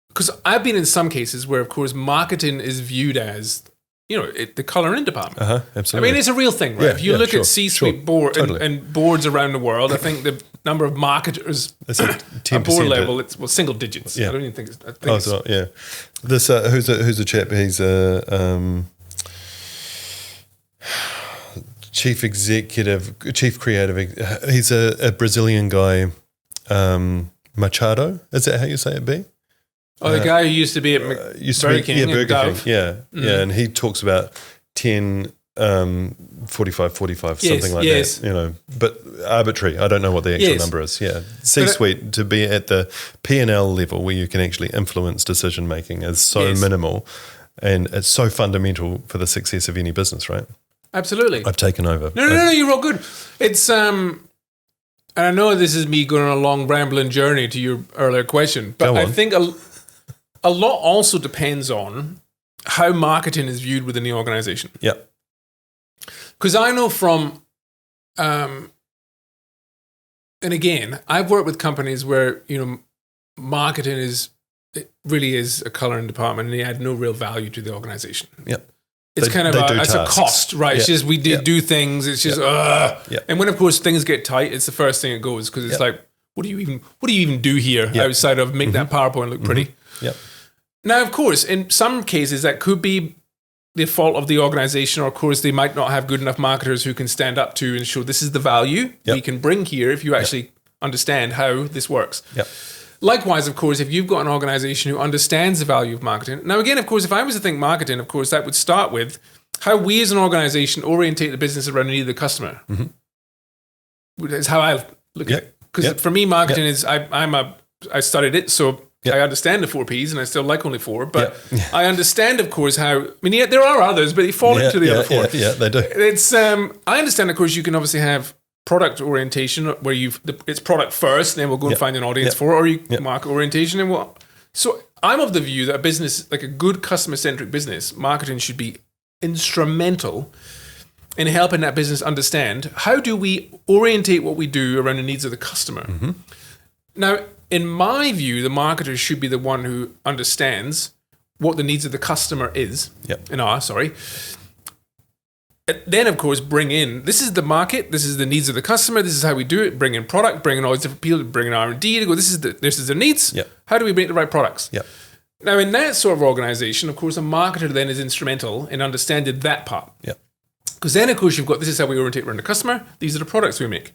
because I've been in some cases where, of course, marketing is viewed as, the colouring department. Absolutely. I mean, it's a real thing, right? If you look at C-suite board and boards around the world, I think the number of marketers at board level, it's single digits. I don't even think it's... This who's a chap? He's a chief creative. He's a Brazilian guy, Machado. Is that how you say it? B. Oh, the guy who used to be at Burger King. Burger King. And he talks about 10, 45, something like that. But arbitrary. I don't know what the actual number is. C-suite, to be at the P&L level where you can actually influence decision making is so minimal, and it's so fundamental for the success of any business, right? Absolutely. I've taken over. No, you're all good. It's and I know this is me going on a long rambling journey to your earlier question, but I think a lot also depends on how marketing is viewed within the organization. Because I know from, and again, I've worked with companies where, marketing it really is a colouring department, and they add no real value to the organization. It's it's a cost, right? It's just we do things. It's just and when of course things get tight, it's the first thing it goes, because it's like, what do you even do here outside of make that PowerPoint look pretty? Now, of course, in some cases that could be the fault of the organization, or of course they might not have good enough marketers who can stand up to and show this is the value we can bring here if you actually understand how this works. Likewise, of course, if you've got an organization who understands the value of marketing. Now, again, of course, if I was to think marketing, of course, that would start with how we as an organization orientate the business around the need of the customer. That's how I look at it. Because for me, marketing is, I studied it, so I understand the 4 Ps, and I still like only 4, but I understand, of course, how, there are others, but they fall into the other 4. Yeah, they do. It's, I understand, of course, you can obviously have product orientation where it's product first, and then we'll go and find an audience for it, or you market orientation, and so I'm of the view that a business, like a good customer-centric business, marketing should be instrumental in helping that business understand how do we orientate what we do around the needs of the customer. Mm-hmm. Now, in my view, the marketer should be the one who understands what the needs of the customer is. Then, of course, bring in, this is the market, this is the needs of the customer, this is how we do it, bring in product, bring in all these different people, bring in R&D to go, this is their needs. Yep. How do we make the right products? Yep. Now, in that sort of organization, of course, a marketer then is instrumental in understanding that part. Yep. Because then, of course, you've got, this is how we orientate around the customer, these are the products we make.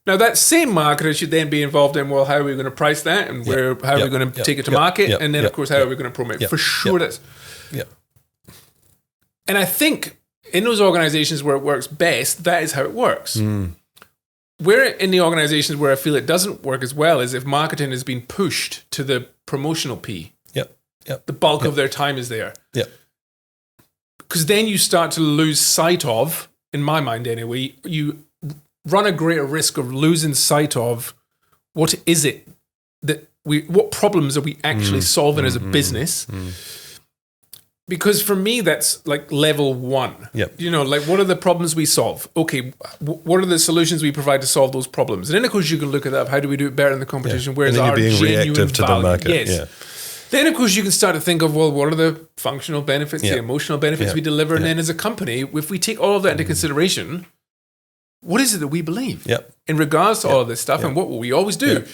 Now, that same marketer should then be involved in, well, how are we going to price that, and how are we going to take it to market, and then, of course, how are we going to promote it? For sure, that's. Yep. And I think in those organizations where it works best, that is how it works. Where in the organizations where I feel it doesn't work as well is if marketing has been pushed to the promotional P. The bulk of their time is there. Because then you start to lose sight of, in my mind anyway, you run a greater risk of losing sight of what is it that what problems are we actually solving as a business. Because for me, that's like level one. You know, like what are the problems we solve? Okay, what are the solutions we provide to solve those problems? And then, of course, you can look at that. How do we do it better in the competition? Where's our genuine value? To the market. Then, of course, you can start to think of, well, what are the functional benefits, the emotional benefits we deliver? And then as a company, if we take all of that into consideration, what is it that we believe in regards to all of this stuff and what will we always do?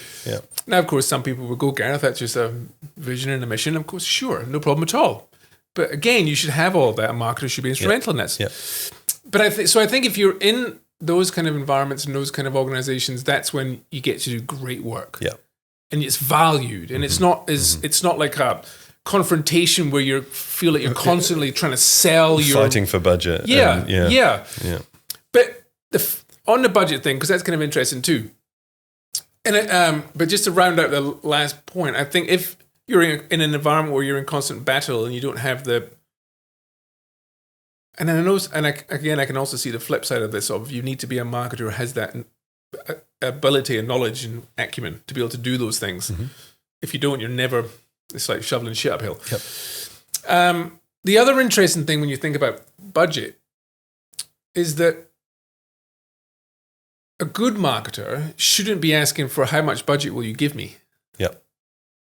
Now, of course, some people will go, Gareth, that's just a vision and a mission. Of course, sure, no problem at all. But again, you should have all of that. A marketer should be instrumental in this. But I think if you're in those kind of environments and those kind of organizations, that's when you get to do great work. And it's valued, and it's not like a confrontation where you feel like you're constantly trying to sell your fighting for budget. But on the budget thing, because that's kind of interesting too. And but just to round out the last point, I think if you're in an environment where you're in constant battle and you don't have the, and I know, and I can also see the flip side of this of you need to be a marketer who has that ability and knowledge and acumen to be able to do those things. If you don't, you're never. It's like shoveling shit uphill. The other interesting thing when you think about budget is that a good marketer shouldn't be asking for how much budget will you give me.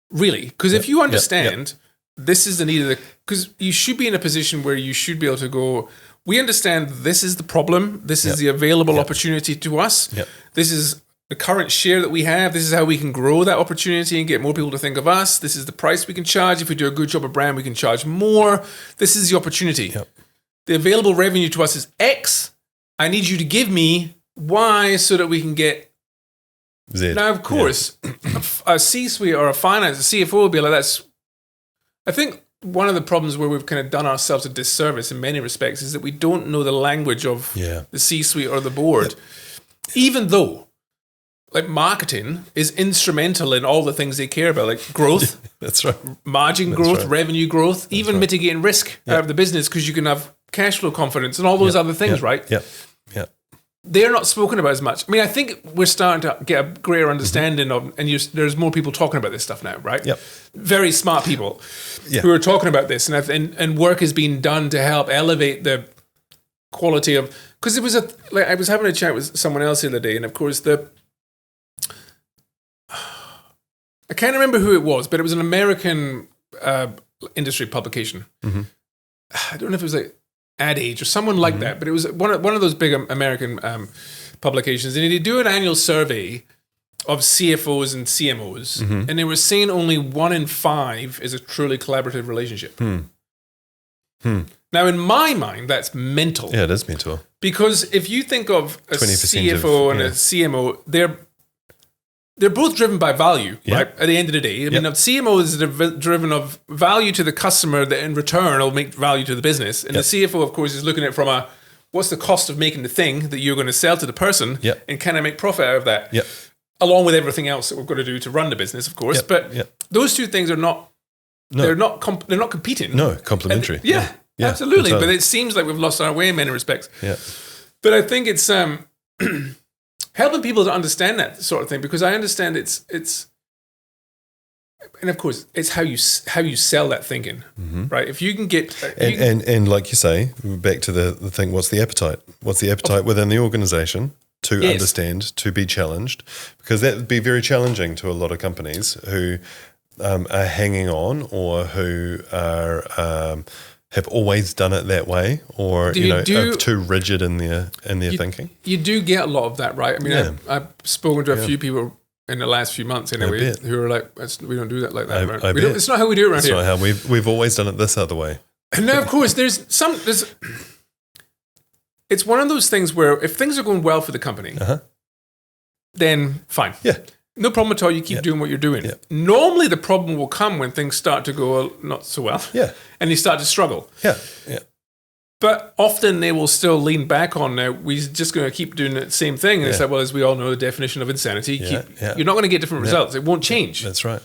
Really, because if you understand this is the need of the, because you should be in a position where you should be able to go, we understand this is the problem, this is the available opportunity to us, this is the current share that we have, this is how we can grow that opportunity and get more people to think of us, this is the price we can charge, if we do a good job of brand we can charge more, this is the opportunity. The available revenue to us is X, I need you to give me Y so that we can get Z. Now, of course, a C-suite or a finance, a CFO will be like, that's, I think one of the problems where we've kind of done ourselves a disservice in many respects is that we don't know the language of the C-suite or the board, even though like marketing is instrumental in all the things they care about, like growth, that's right, margin growth, revenue growth, even mitigating risk out of the business because you can have cash flow confidence and all those other things, right? They're not spoken about as much. I mean, I think we're starting to get a greater understanding of, and there's more people talking about this stuff now, right? Very smart people who are talking about this, and work is being done to help elevate the quality of. Because it was I was having a chat with someone else the other day, and of course I can't remember who it was, but it was an American industry publication. I don't know if it was like Ad Age or someone like that, but it was one of those big American publications, and they do an annual survey of CFOs and CMOs, and they were saying only 1 in 5 is a truly collaborative relationship. Now, in my mind, that's mental. Yeah, it is mental. Because if you think of a CFO and a CMO, they're both driven by value, right? At the end of the day. I mean, a CMO is driven of value to the customer that in return will make value to the business. And the CFO, of course, is looking at it from what's the cost of making the thing that you're going to sell to the person and can I make profit out of that? Along with everything else that we've got to do to run the business, of course. But those two things are not, they're not competing. No, complementary. Absolutely. But it seems like we've lost our way in many respects. But I think it's helping people to understand that sort of thing, because I understand it's And of course, it's how you sell that thinking, right? If you can get and like you say, back to the thing, what's the appetite? What's the appetite within the organisation to understand, to be challenged? Because that would be very challenging to a lot of companies who are hanging on, or who are have always done it that way, or are too rigid in their thinking. You do get a lot of that, right? I mean, I've spoken to a few people in the last few months anyway, who are like, we don't do that like that. Right? It's not how we do it around here. It's not how we've always done it this other way. And now, of course, it's one of those things where if things are going well for the company, then fine. Yeah. No problem at all. You keep doing what you're doing. Yeah. Normally, the problem will come when things start to go not so well. Yeah. And you start to struggle. Yeah. Yeah. But often they will still lean back on, now, we're just going to keep doing the same thing. And it's like, well, as we all know, the definition of insanity, you're not going to get different results. It won't change. That's right.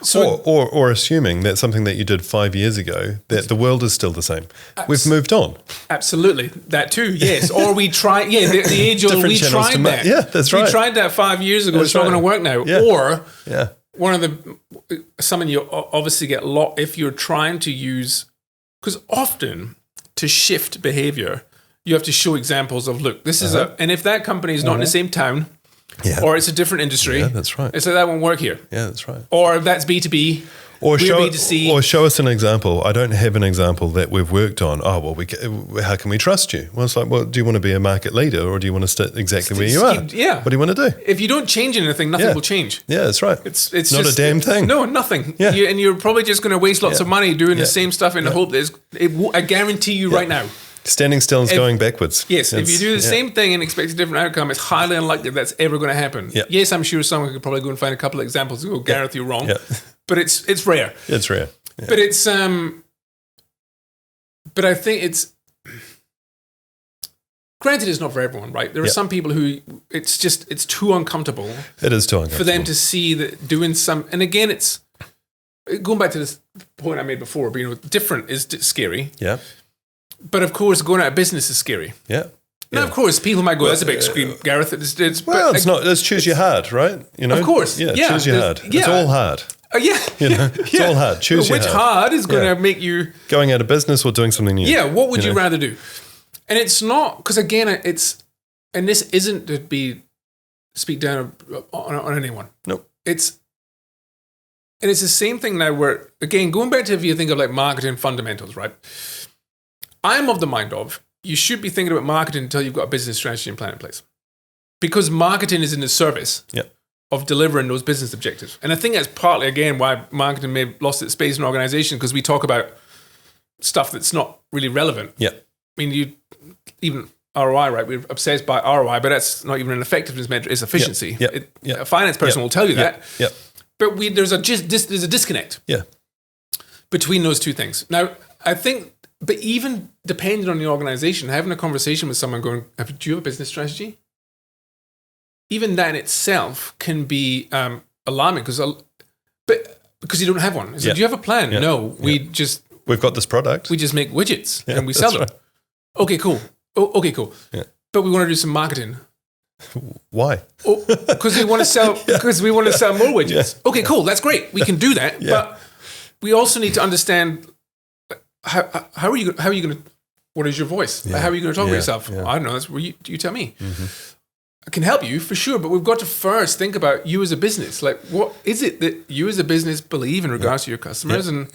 So, or assuming that something that you did 5 years ago, that the world is still the same. We've moved on. Absolutely. That too, yes. Or we tried, the age old, we tried that. Yeah, that's right. We tried that 5 years ago. It's not going to work now. Yeah. Or something you obviously get a lot if you're trying to use, because often to shift behavior, you have to show examples of, look, this is and if that company is not in the same town, or it's a different industry, that's right. It's like, that won't work here. Yeah, that's right. Or that's B2B, or B2C. Or show us an example. I don't have an example that we've worked on. Oh, well, how can we trust you? Well, it's like, well, do you want to be a market leader, or do you want to sit exactly where you are? Yeah. What do you want to do? If you don't change anything, nothing will change. Yeah, that's right. It's not just a damn thing. No, nothing. Yeah. And you're probably just going to waste lots of money doing the same stuff in the hope that I guarantee you right now, standing still is going backwards. Yes, if you do the same thing and expect a different outcome, it's highly unlikely that's ever going to happen. Yep. Yes, I'm sure someone could probably go and find a couple of examples and go, Gareth, you're wrong. Yep. But it's rare. It's rare. Yeah. But it's but I think it's, granted, it's not for everyone, right? There are some people who it's too uncomfortable. It is too uncomfortable for them to see that doing some, and again, it's going back to this point I made before, but different is scary. Yeah. But of course, going out of business is scary. Yeah. Now, of course, people might go, that's a big scream, Gareth. It's not. Let's choose your hard, right? Of course. Yeah, choose your hard. It's all hard. It's all hard. Choose your hard. Which hard is going to make you... Going out of business or doing something new. Yeah, what would you rather do? And it's not, because again, and this isn't to speak down on anyone. Nope. It's the same thing now where, again, going back to if you think of like marketing fundamentals, right? I'm of the mind of, you should be thinking about marketing until you've got a business strategy and plan in place. Because marketing is in the service of delivering those business objectives. And I think that's partly, again, why marketing may have lost its space in organization, because we talk about stuff that's not really relevant. Yeah. I mean, even ROI, right? We're obsessed by ROI, but that's not even an effectiveness measure, it's efficiency. A finance person will tell you that. Yeah. But there's a disconnect between those two things. Now, I think... But even depending on the organization, having a conversation with someone going, do you have a business strategy? Even that in itself can be alarming because you don't have one. So, do you have a plan? Yeah. No, we've got this product. We just make widgets and we sell them. Right. Okay, cool. Okay, cool. Yeah. But we want to do some marketing. Why? Because we want to sell. Because we want to sell more widgets. Yeah. Okay, cool. That's great. We can do that. Yeah. But we also need to understand. How are you going to, what is your voice? Yeah. How are you going to talk about yourself? Yeah. I don't know. That's where you tell me. Mm-hmm. I can help you for sure, but we've got to first think about you as a business. Like, what is it that you as a business believe in regards to your customers and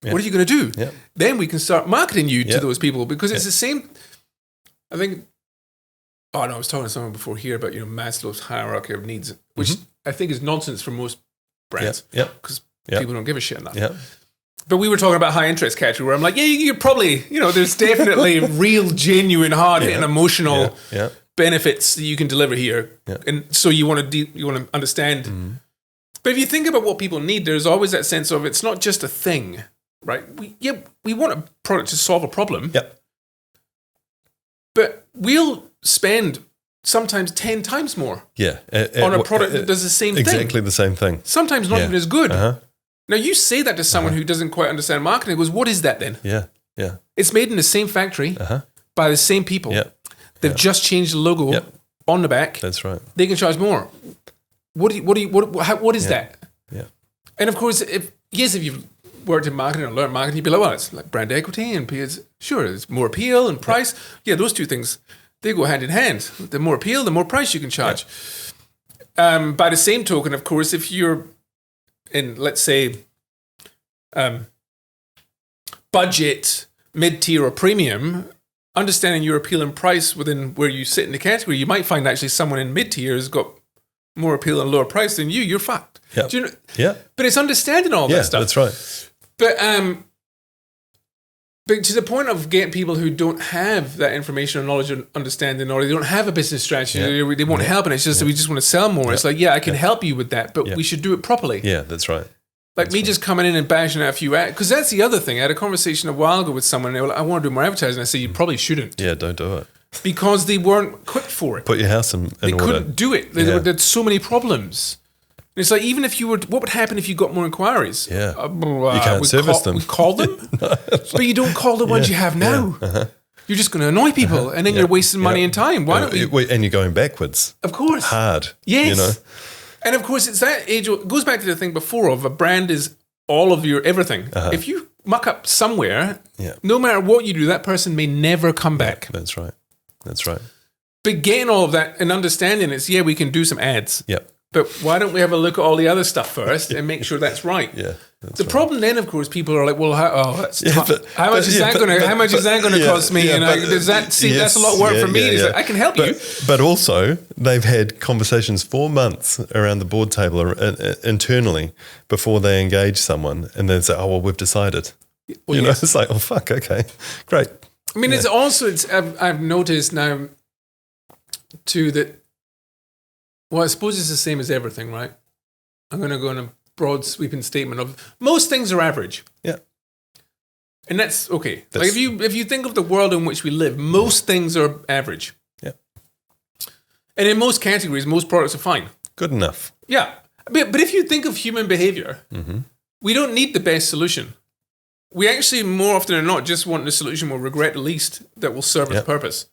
what are you going to do? Yeah. Then we can start marketing you to those people, because it's the same. I think, I was talking to someone before here about, Maslow's hierarchy of needs, which I think is nonsense for most brands because people don't give a shit enough. Yeah. But we were talking about high interest category, where I'm like, you're probably, there's definitely real, genuine, hard-hitting emotional benefits that you can deliver here. Yeah. And so you want to understand. Mm-hmm. But if you think about what people need, there's always that sense of, it's not just a thing, right? We want a product to solve a problem. Yep. But we'll spend sometimes 10 times more on a product that does the same thing. Exactly the same thing. Sometimes not even as good. Uh-huh. Now, you say that to someone who doesn't quite understand marketing, goes, what is that then? Yeah, yeah. It's made in the same factory by the same people. Yeah. They've just changed the logo on the back. That's right. They can charge more. What is that? Yeah. And of course, if you've worked in marketing or learned marketing, you'd be like, well, it's like brand equity and sure, there's more appeal and price. Yeah, those two things, they go hand in hand. The more appeal, the more price you can charge. By the same token, of course, if you're in, let's say, budget, mid-tier or premium, understanding your appeal and price within where you sit in the category, you might find actually someone in mid-tier has got more appeal and lower price than you. You're fucked. Yep. Do you know? But it's understanding all that stuff. That's right. But to the point of getting people who don't have that information or knowledge and understanding, or they don't have a business strategy, they want help, and it's just that we just want to sell more. It's like, I can help you with that, but we should do it properly. Yeah, that's right. Like me just coming in and bashing out a few ads, because that's the other thing. I had a conversation a while ago with someone, and they were like, I want to do more advertising. I said, you probably shouldn't. Yeah, don't do it. Because they weren't equipped for it. Put your house in They order. couldn't do it. There's so many problems. And it's like, even if you were, what would happen if you got more inquiries? Yeah. You can't service them. We call them, but you don't call the ones you have now. You're just going to annoy people, and then you're wasting money and time. Why don't we? And you're going backwards. Of course. Hard. Yes. You know? And of course, it's that age. It goes back to the thing before of a brand is all of your everything. If you muck up somewhere, no matter what you do, that person may never come back. That's right. That's right. But getting all of that and understanding it's, we can do some ads. Yep. But why don't we have a look at all the other stuff first and make sure that's right? Yeah. The problem then, of course, people are like, well, that's tough. How much is that going to cost me? And does that seem that's a lot of work for me? Like, I can help you. But also, they've had conversations for months around the board table or, internally before they engage someone, and then say, oh, well, we've decided. Well, you know, it's like, oh, fuck, okay, great. I mean, it's also, I've noticed now, too, that, well, I suppose it's the same as everything, right? I'm going to go on a broad sweeping statement of most things are average. Yeah. And that's okay. Like if you think of the world in which we live, most things are average. Yeah. And in most categories, most products are fine. Good enough. Yeah. But if you think of human behavior, we don't need the best solution. We actually, more often than not, just want the solution we'll regret the least that will serve its purpose.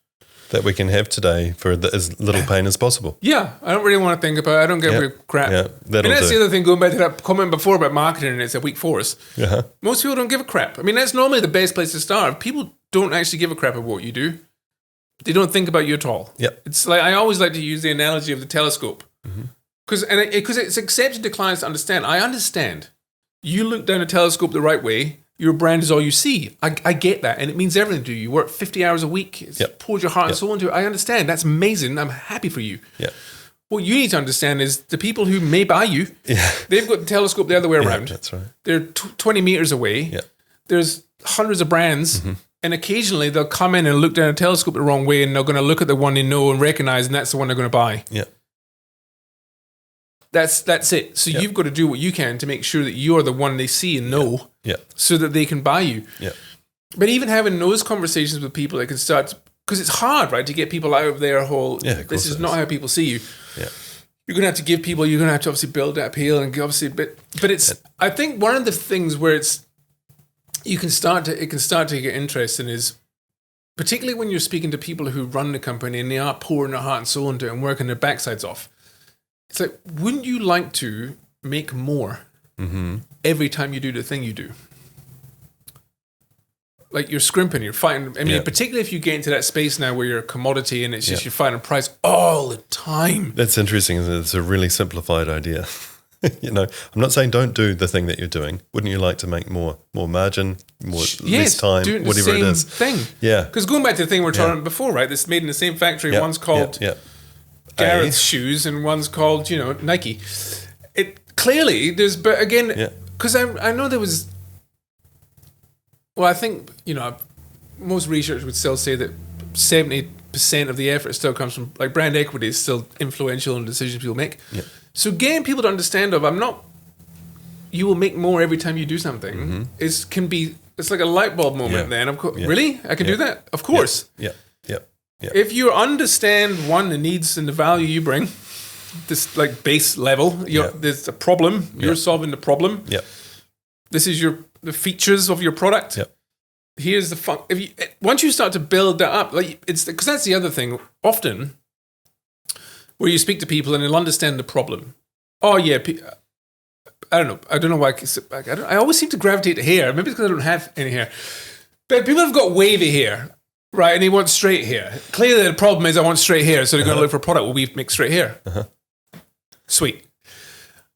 That we can have today for as little pain as possible. Yeah, I don't really want to think about it. I don't give a crap. Yeah, and that's the other thing, going back to that comment before about marketing, and it's a weak force. Most people don't give a crap. I mean, that's normally the best place to start. If people don't actually give a crap about what you do, they don't think about you at all. Yep. It's like, I always like to use the analogy of the telescope. Because it's accepted to clients to understand. I understand. You look down a telescope the right way, your brand is all you see. I get that. And it means everything to you. You work 50 hours a week. It's poured your heart and soul into it. I understand. That's amazing. I'm happy for you. Yeah. What you need to understand is the people who may buy you, they've got the telescope the other way around. That's right. They're 20 meters away. Yeah. There's hundreds of brands. And occasionally they'll come in and look down a telescope the wrong way, and they're going to look at the one they know and recognize, and that's the one they're going to buy. Yeah. That's it. So you've got to do what you can to make sure that you're the one they see and know so that they can buy you. Yeah. But even having those conversations with people that can start, because it's hard, right, to get people out of their whole, this is not how people see you. Yeah. You're going to have to give people, you're going to have to obviously build that appeal and obviously, but it's, I think one of the things where it can start to get interesting is, particularly when you're speaking to people who run the company and they are pouring their heart and soul into it and working their backsides off. It's like, wouldn't you like to make more every time you do the thing you do? Like you're scrimping, you're fighting. I mean, particularly if you get into that space now where you're a commodity and it's just you're fighting price all the time. That's interesting. It's a really simplified idea. You know, I'm not saying don't do the thing that you're doing. Wouldn't you like to make more margin, less time, whatever it is? Thing. Yeah. Because going back to the thing we were talking about before, right? This made in the same factory. One's called Gareth's shoes and one's called, Nike. It clearly there's, but again, because I know there was. Well, I think most research would still say that 70% of the effort still comes from like brand equity is still influential in decisions people make. Yeah. So getting people to understand you will make more every time you do something. It's like a light bulb moment. Then of course, really, I can do that. Of course. Yeah. If you understand the needs and the value you bring, this like base level, there's a problem. You're solving the problem. Yeah. This is the features of your product. Yeah. Here's the fun. Once you start to build that up, like it's because that's the other thing. Often, where you speak to people and they'll understand the problem. Oh yeah, I don't know why I sit back. I always seem to gravitate to hair. Maybe it's because I don't have any hair. But people have got wavy hair, right? And they want straight hair. Clearly the problem is I want straight hair, so they're going to look for a product where we make straight hair. Sweet.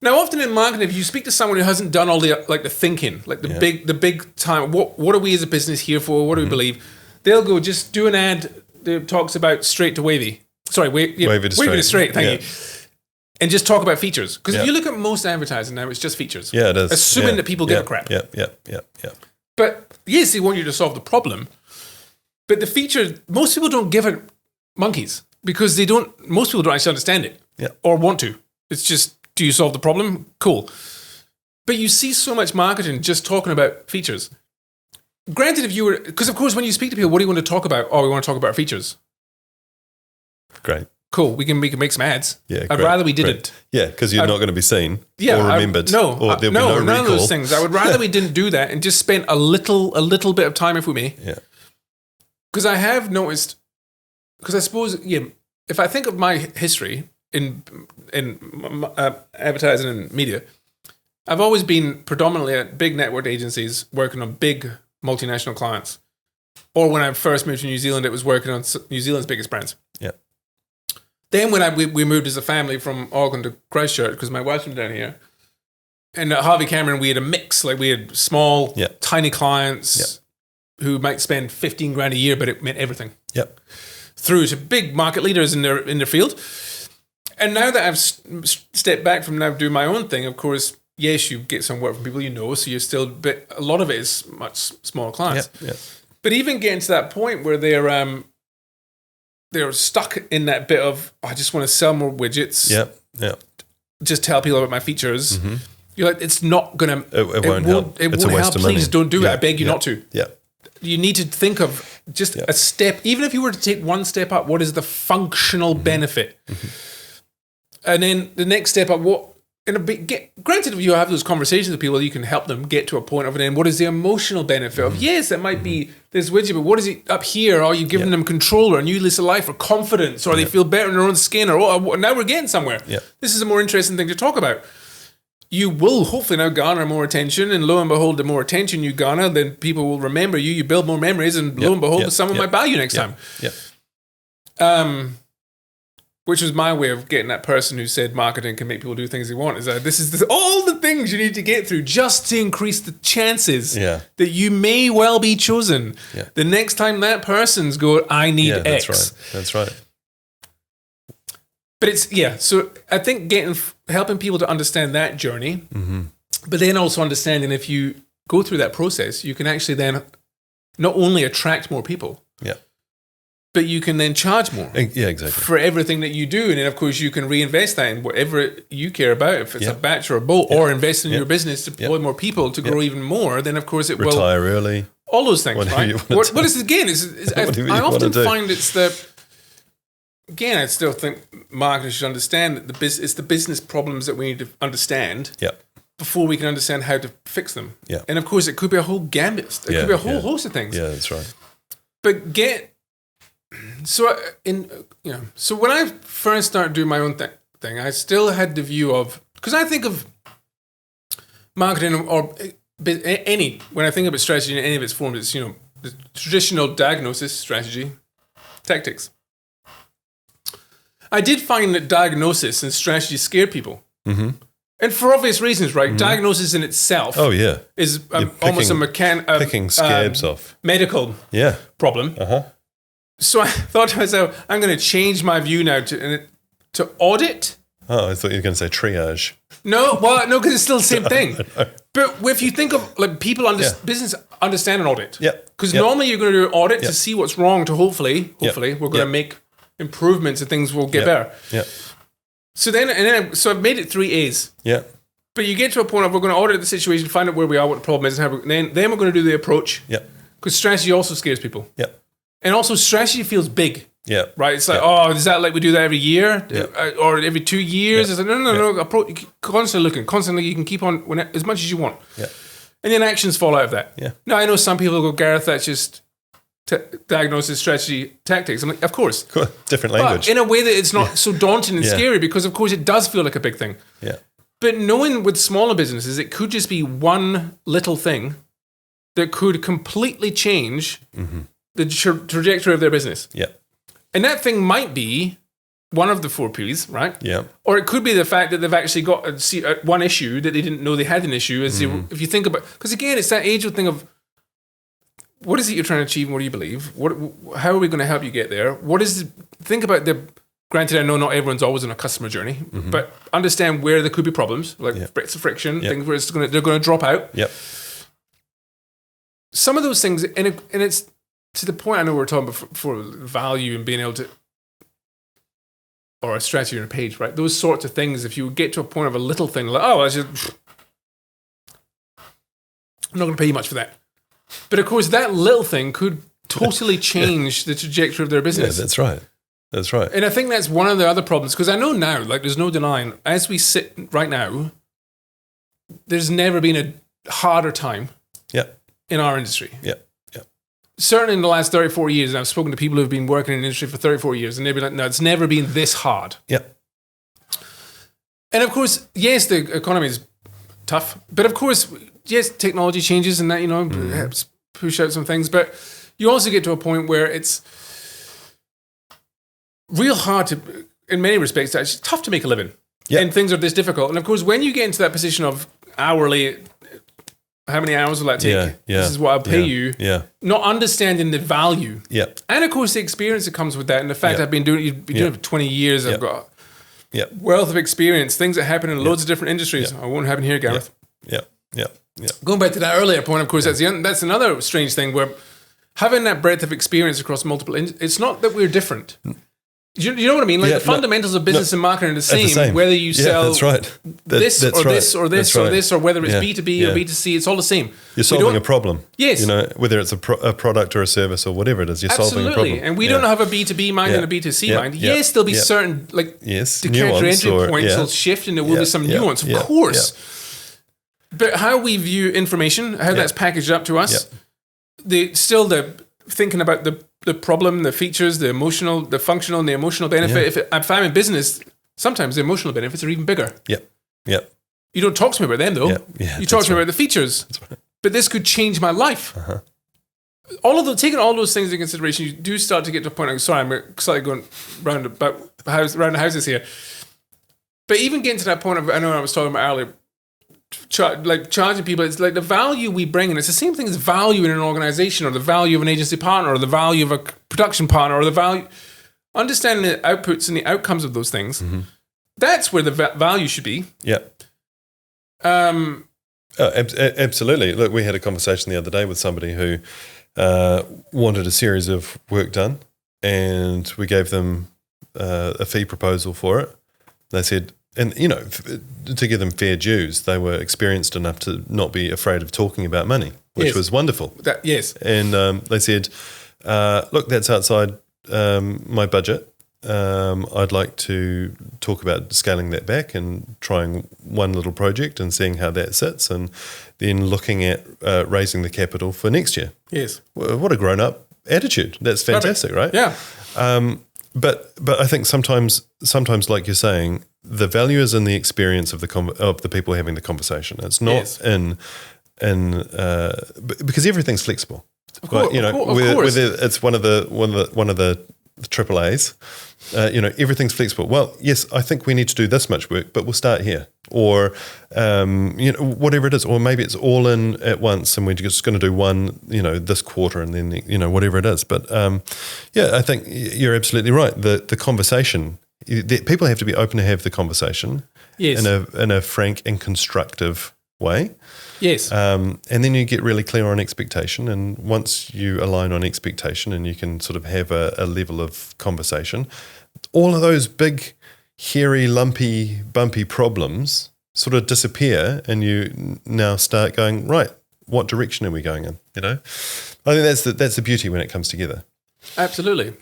Now, often in marketing, if you speak to someone who hasn't done all the the thinking, like the big time, what are we as a business here for? What do we believe? They'll go, just do an ad that talks about straight to wavy. Sorry, wavy to straight. Thank you. And just talk about features. Because if you look at most advertising now, it's just features. Yeah, it is. Assuming that people give a crap. Yeah. But yes, they want you to solve the problem. But the feature, most people don't give it monkeys because most people don't actually understand it or want to. It's just, do you solve the problem? Cool. But you see so much marketing just talking about features. Granted, because of course when you speak to people, what do you want to talk about? Oh, we want to talk about features. Great. Cool. We can make some ads. Yeah, I'd rather we didn't. Yeah, because you're not going to be seen or remembered. Or there'll be no recall. None of those things. I would rather we didn't do that and just spend a little bit of time if we may. Yeah. Because I have noticed, because I suppose, if I think of my history in advertising and media, I've always been predominantly at big network agencies working on big multinational clients. Or when I first moved to New Zealand, it was working on New Zealand's biggest brands. Yeah. Then when we moved as a family from Auckland to Christchurch, because my wife's from down here, and at Harvey Cameron, we had a mix. Like we had small, tiny clients who might spend 15 grand a year, but it meant everything. Yep. Through to big market leaders in their field. And now that I've stepped back from now doing my own thing, of course, yes, you get some work from people you know, so you're still, but a lot of it is much smaller clients. Yeah. But even getting to that point where they're stuck in that bit of, I just want to sell more widgets. Yeah. Just tell people about my features. Mm-hmm. You're like, it's not going to... It won't help. It won't help. Please don't do it. I beg you not to. Yeah. You need to think of just a step. Even if you were to take one step up, what is the functional benefit? Mm-hmm. And then the next step up, granted, if you have those conversations with people, you can help them get to a point of it. And what is the emotional benefit of? Yes, that might be this widget, but what is it up here? Are you giving them control or a new lease of life or confidence, or they feel better in their own skin, or now we're getting somewhere. Yeah. This is a more interesting thing to talk about. You will hopefully now garner more attention, and lo and behold, the more attention you garner, then people will remember you. You build more memories, and lo and behold, someone might buy you next time. Yeah. Which was my way of getting that person who said marketing can make people do things they want. Is that this is all the things you need to get through just to increase the chances that you may well be chosen. Yeah. The next time that person's go, I need X. That's right. But it's, so I think helping people to understand that journey, but then also understanding if you go through that process, you can actually then not only attract more people, but you can then charge more. Yeah, exactly. For everything that you do. And then, of course, you can reinvest that in whatever you care about. If it's a batch or a boat, or invest in your business to deploy more people to grow even more, then, of course, it will... Retire early. All those things, right? What is, again, I often find it's again, I still think marketers should understand that it's the business problems that we need to understand before we can understand how to fix them. Yeah. And, of course, it could be a whole gambit. It could be a whole host of things. Yeah, that's right. But so when I first started doing my own thing, I still had the view of, because I think of marketing or when I think about strategy in any of its forms, it's the traditional diagnosis, strategy, tactics. I did find that diagnosis and strategy scared people, and for obvious reasons, right? Diagnosis in itself, is almost a picking scabs off medical problem. So I thought to myself, I'm going to change my view now to audit. Oh, I thought you were going to say triage. No, because it's still the same thing. But if you think of like people business understand an audit. Yeah. Because normally you're going to do an audit to see what's wrong. To hopefully we're going to make improvements and things will get better. Yeah. So I've made it 3 A's. Yeah. But you get to a point of we're going to audit the situation, find out where we are, what the problem is, and then we're going to do the approach. Yeah. Because strategy also scares people. Yeah. And also strategy feels big. Yeah. Right? It's like, is that like we do that every year? Yeah. Or every 2 years? It's like, no. Approach, constantly looking. Constantly, you can keep on as much as you want. Yeah. And then actions fall out of that. Yeah. Now, I know some people go, Gareth, that's just diagnosis, strategy, tactics. I'm like, of course. Cool. Different language. But in a way that it's not so daunting and scary because, of course, it does feel like a big thing. Yeah. But knowing with smaller businesses, it could just be one little thing that could completely change the trajectory of their business. Yeah. And that thing might be one of the 4 Ps, right? Yeah. Or it could be the fact that they've actually got one issue that they didn't know they had an issue. If you think about, because again, it's that age-old thing of, what is it you're trying to achieve and what do you believe? How are we going to help you get there? Think about granted, I know not everyone's always on a customer journey, but understand where there could be problems, like bits of friction, things where they're going to drop out. Yep. Some of those things, and it's to the point I know we're talking about for value and being able to, or a strategy on a page, right? Those sorts of things, if you get to a point of a little thing, like, I'm not going to pay you much for that. But of course, that little thing could totally change the trajectory of their business. Yeah, that's right. That's right. And I think that's one of the other problems, because I know now, like, there's no denying, as we sit right now, there's never been a harder time in our industry. Yeah. Certainly in the last 34 years, and I've spoken to people who've been working in the industry for 34 years, and they'd be like, no, it's never been this hard. Yeah. And of course, yes, the economy is tough, but of course, yes, technology changes and that, helps push out some things, but you also get to a point where it's real hard to, in many respects, it's tough to make a living. Yeah. And things are this difficult. And of course, when you get into that position of hourly, how many hours will that take? Yeah. This is what I'll pay you. Yeah. Not understanding the value. Yeah. And of course, the experience that comes with that. And the fact I've been doing it for 20 years. I've got wealth of experience, things that happen in loads of different industries. I won't happen here, Gareth. Yeah. Going back to that earlier point, of course, that's another strange thing where having that breadth of experience across multiple, it's not that we're different. You know what I mean? Like the fundamentals of business and marketing are the same. Whether you sell that's right. this or this or this, or whether it's B2B or B2C, it's all the same. You're solving a problem. Yes. Whether it's a product or a service or whatever it is, you're solving a problem. And we don't have a B2B mind and a B2C mind. Yes, there'll be certain, the character entry points will shift and there will be some nuance, of course. But how we view information, how that's packaged up to us, thinking about the problem, the features, the emotional, the functional, and the emotional benefit. If I'm in business, sometimes the emotional benefits are even bigger. Yeah. You don't talk to me about them, though. You talk to me about the features. That's right. But this could change my life. Taking all those things into consideration, you do start to get to a point. I'm sorry, I'm slightly going round the houses here. But even getting to that point of, I know I was talking about earlier, charging people, it's like the value we bring, and it's the same thing as value in an organization, or the value of an agency partner, or the value of a production partner, or the value, understanding the outputs and the outcomes of those things. That's where the value should be. Absolutely. Look, we had a conversation the other day with somebody who wanted a series of work done, and we gave them a fee proposal for it. They said, and to give them fair dues, they were experienced enough to not be afraid of talking about money, which was wonderful. And they said, look, that's outside my budget. I'd like to talk about scaling that back and trying one little project and seeing how that sits, and then looking at raising the capital for next year. Yes. What a grown-up attitude. That's fantastic, right? Yeah. But I think sometimes, like you're saying, the value is in the experience of the people having the conversation. It's not in because everything's flexible. Of course, whether it's one of the triple A's, everything's flexible. Well, yes, I think we need to do this much work, but we'll start here, or whatever it is, or maybe it's all in at once, and we're just going to do one, this quarter, and then whatever it is. But I think you're absolutely right. The conversation, people have to be open to have the conversation, in a frank and constructive way. Yes. And then you get really clear on expectation, and once you align on expectation and you can sort of have a level of conversation, all of those big, hairy, lumpy, bumpy problems sort of disappear, and you now start going, right, what direction are we going in? I think that's the beauty when it comes together. Absolutely.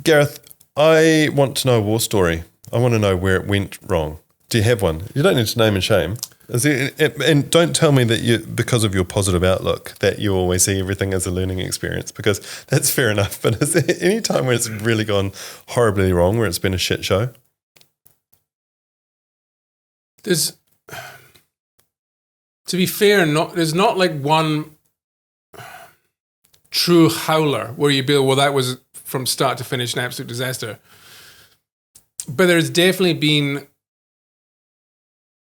Gareth, I want to know a war story. I want to know where it went wrong. Do you have one? You don't need to name and shame. And don't tell me that because of your positive outlook that you always see everything as a learning experience, because that's fair enough. But is there any time where it's really gone horribly wrong, where it's been a shit show? to be fair, there's not like one true howler where you be, well, that was from start to finish an absolute disaster. But there's definitely been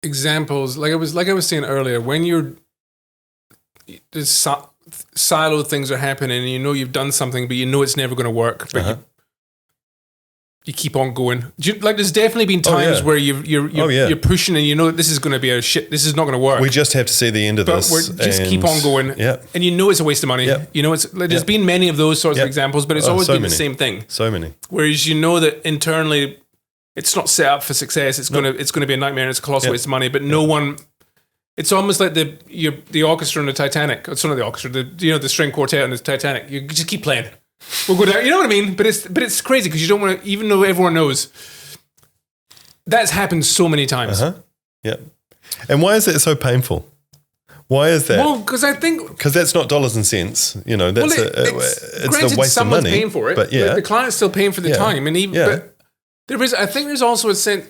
examples, like I was saying earlier, when there's siloed things are happening, and you know you've done something, but you know it's never going to work, but you keep on going. There's definitely been times where you're pushing, and you know that this is going to be this is not going to work. We just have to see the end of this. But just keep on going, and you know it's a waste of money. You know there's been many of those sorts of examples, but it's always been the same thing. So many. Whereas you know that internally, it's not set up for success. It's going to be a nightmare, and it's a colossal waste of money. But no one. It's almost like the orchestra in the Titanic. It's not the orchestra. The string quartet in the Titanic. You just keep playing. We'll go down. You know what I mean? But it's crazy because you don't want to, even though everyone knows, that's happened so many times. Yeah. And why is that so painful? Why is that? Well, because that's not dollars and cents. You know, that's it's a waste of money. Paying for it, but the client's still paying for the time, and but I think there's also a sense.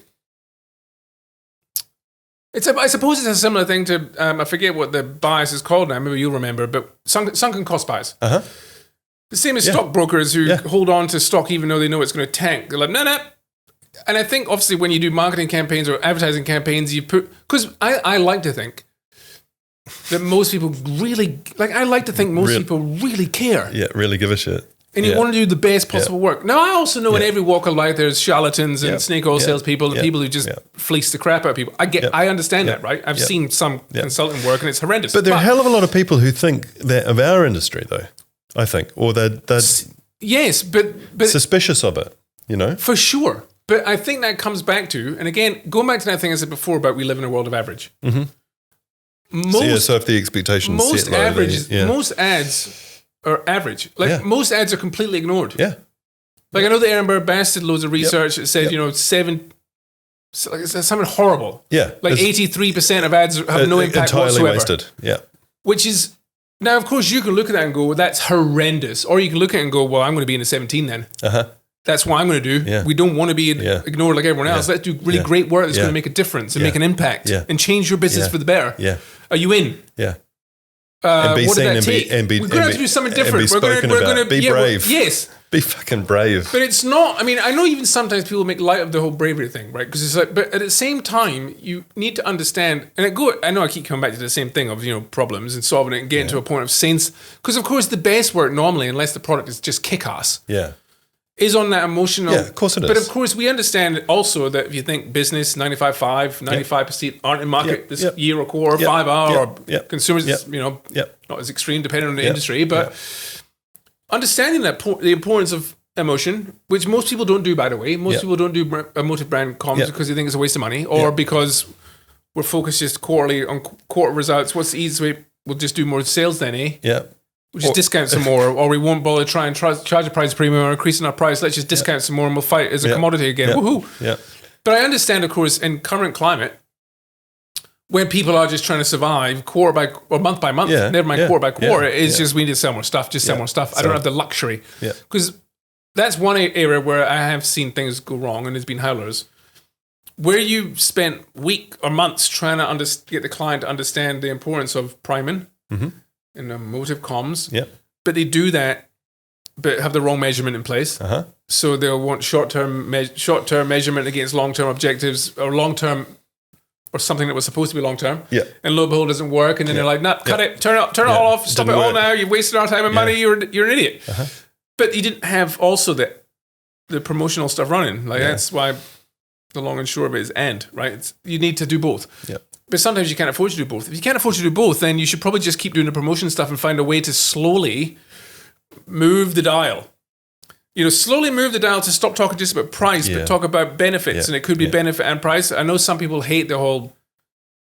I suppose it's a similar thing to I forget what the bias is called now. Maybe you'll remember, but sunken cost bias. The same as stockbrokers who hold on to stock even though they know it's going to tank. They're like, no. And I think obviously when you do marketing campaigns or advertising campaigns, because I like to think that most people really, people really care. Yeah, really give a shit. And you want to do the best possible work. Now, I also know in every walk of life there's charlatans and snake oil salespeople and people who just fleece the crap out of people. I understand that, right? I've seen some consulting work and it's horrendous. But there are a hell of a lot of people who think that of our industry, though, I think. Or they're yes, but suspicious of it, you know? For sure. But I think that comes back to, and again, going back to that thing I said before about we live in a world of average. So if the expectations most set low, average, most ads are average. Most ads are completely ignored. Yeah. Like I know the Edinburgh Bast did loads of research that said, it's something horrible. Yeah. Like 83% of ads have no impact entirely whatsoever. Wasted. Yeah. Which is, now of course you can look at that and go, well, that's horrendous. Or you can look at it and go, well, I'm going to be in a 17 then. That's what I'm going to do. We don't want to be ignored like everyone else. Let's do really great work that's going to make a difference and make an impact and change your business for the better. Yeah. Are you in? Yeah. And be what seen did that take? and be we're going to have to do something different. We're going to be brave. Yes. Be fucking brave. But it's not, I mean, I know even sometimes people make light of the whole bravery thing, right? Because it's like, but at the same time, you need to understand, and I know I keep coming back to the same thing of, problems and solving it and getting to a point of sense. Because of course the best work normally, unless the product is just kick-ass. Yeah. Is on that emotional. Yeah, of course it is. But of course, we understand also that if you think business, 95% aren't in market this year or quarter, 5 hour, or consumers, not as extreme depending on the industry, but understanding that the importance of emotion, which most people don't do, by the way. Most people don't do emotive brand comms because they think it's a waste of money, or because we're focused just quarterly on quarter results. What's the easiest way? We'll just do more sales then, eh? Yeah. We'll just discount some more, or we won't bother trying to charge a price premium or increasing our price. Let's just discount some more and we'll fight as a commodity again. Woohoo! Yeah. But I understand, of course, in current climate, where people are just trying to survive quarter by or month by month, never mind quarter by quarter, it's just we need to sell more stuff, sell more stuff. I don't have the luxury. Because that's one area where I have seen things go wrong, and there's been howlers. Where you spent weeks or months trying to get the client to understand the importance of priming, and emotive comms, but they do that, but have the wrong measurement in place. So they'll want short-term measurement against long-term objectives, or long-term, or something that was supposed to be long-term. And lo and behold, doesn't work, and then they're like, "Nah, cut it, turn it all off, stop it all now. You've wasted our time and money. You're an idiot." But you didn't have also the promotional stuff running. Like that's why the long and short of it is right? You need to do both. But sometimes you can't afford to do both. If you can't afford to do both, then you should probably just keep doing the promotion stuff and find a way to slowly move the dial. Slowly move the dial to stop talking just about price, but talk about benefits. And it could be benefit and price. I know some people hate the whole,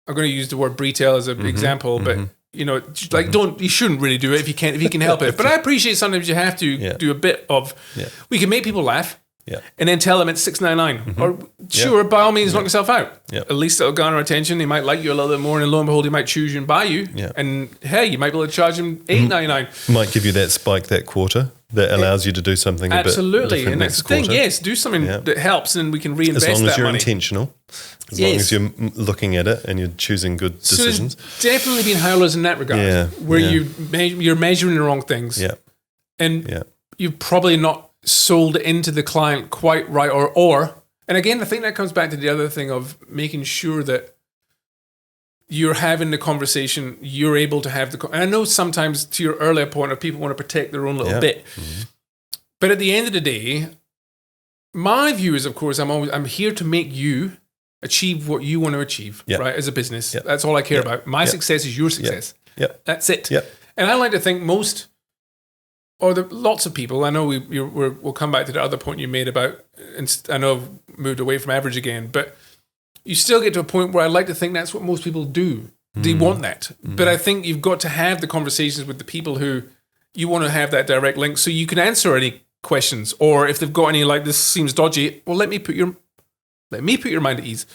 I'm going to use the word retail as an example, but you shouldn't really do it if you can help it. But I appreciate sometimes you have to do a bit of, we can make people laugh. And then tell them it's $6.99. Or sure, by all means, knock yourself out. At least it'll garner attention. They might like you a little bit more, and lo and behold, they might choose you and buy you. And hey, you might be able to charge them $8.99. Might give you that spike that quarter. that allows you to do something a bit different and that's the thing. Yes, do something that helps, and we can reinvest that money. As long as you're intentional, as long as you're looking at it and you're choosing good decisions. So there's definitely been howlers in that regard, where you're measuring the wrong things, and you've probably not sold into the client quite right, or and again, I think that comes back to the other thing of making sure that you're having the conversation, you're able to have and I know sometimes, to your earlier point, of people want to protect their own little bit. Mm-hmm. But at the end of the day, my view is, of course, I'm here to make you achieve what you want to achieve, right, as a business. That's all I care about. My success is your success. That's it. And I like to think lots of people, I know we'll come back to the other point you made about, and I know I've moved away from average again, but you still get to a point where I like to think that's what most people do. They want that. But I think you've got to have the conversations with the people who you want to have that direct link, so you can answer any questions, or if they've got any like, this seems dodgy, well, let me put your mind at ease.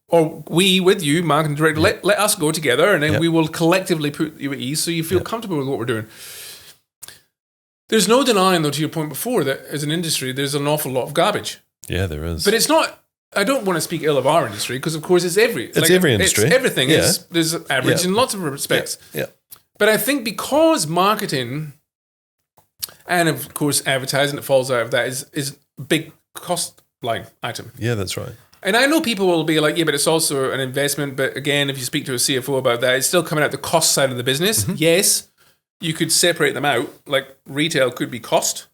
Or we, with you, marketing director, let us go together, and then we will collectively put you at ease so you feel comfortable with what we're doing. There's no denying, though, to your point before, that as an industry, there's an awful lot of garbage. Yeah, there is. But it's not, I don't want to speak ill of our industry, because, of course, it's every industry. It's everything. Yeah. There's average in lots of respects. Yeah. But I think because marketing and, of course, advertising that falls out of that is a big cost line item. Yeah, that's right. And I know people will be like, yeah, but it's also an investment. But again, if you speak to a CFO about that, it's still coming out the cost side of the business. Mm-hmm. Yes, you could separate them out. Like retail could be cost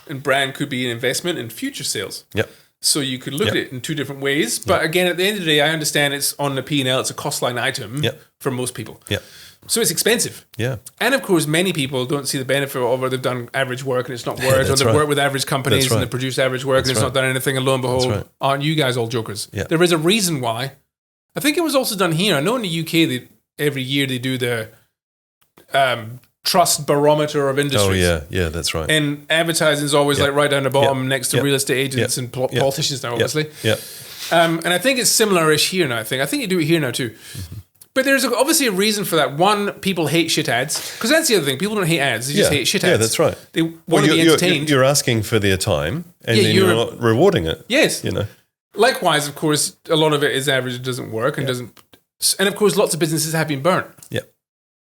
and brand could be an investment in future sales. Yep. So you could look at it in two different ways. But again, at the end of the day, I understand it's on the P&L. It's a cost line item for most people. Yeah. So it's expensive. Yeah. And of course, many people don't see the benefit of, or they've done average work and it's not worked, or they've worked with average companies and they produce average work and it's not done anything, and lo and behold, aren't you guys all jokers? Yeah. There is a reason why. I think it was also done here. I know in the UK, every year they do the trust barometer of industries. Oh, yeah, that's right. And advertising is always like right down the bottom next to real estate agents and politicians now, obviously. Yeah. And I think it's similar-ish here now, I think you do it here now too. Mm-hmm. But there's obviously a reason for that. One, people hate shit ads. Because that's the other thing. People don't hate ads. They just hate shit ads. Yeah, that's right. They want to be entertained. You're asking for their time and then you're not rewarding it. Yes. You know. Likewise, of course, a lot of it is average. It doesn't work and doesn't. And of course, lots of businesses have been burnt. Yeah.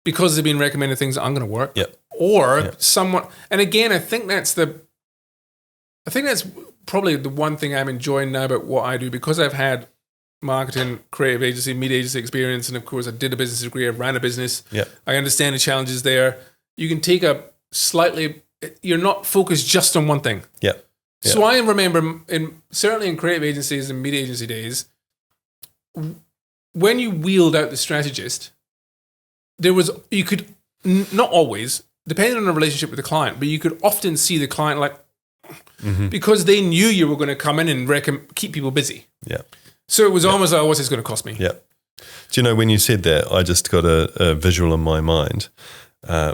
Because they've been recommending things that aren't going to work. Yeah. Or someone. And again, I think that's probably the one thing I'm enjoying now about what I do, because I've had marketing, creative agency, media agency experience, and of course I did a business degree, I ran a business. Yeah. I understand the challenges there. You can take you're not focused just on one thing. Yeah. So I remember certainly in creative agencies and media agency days, when you wheeled out the strategist, you could not always, depending on the relationship with the client, but you could often see the client because they knew you were going to come in and keep people busy. Yeah. So it was almost like, what's this going to cost me? Yeah. Do you know, when you said that, I just got a visual in my mind.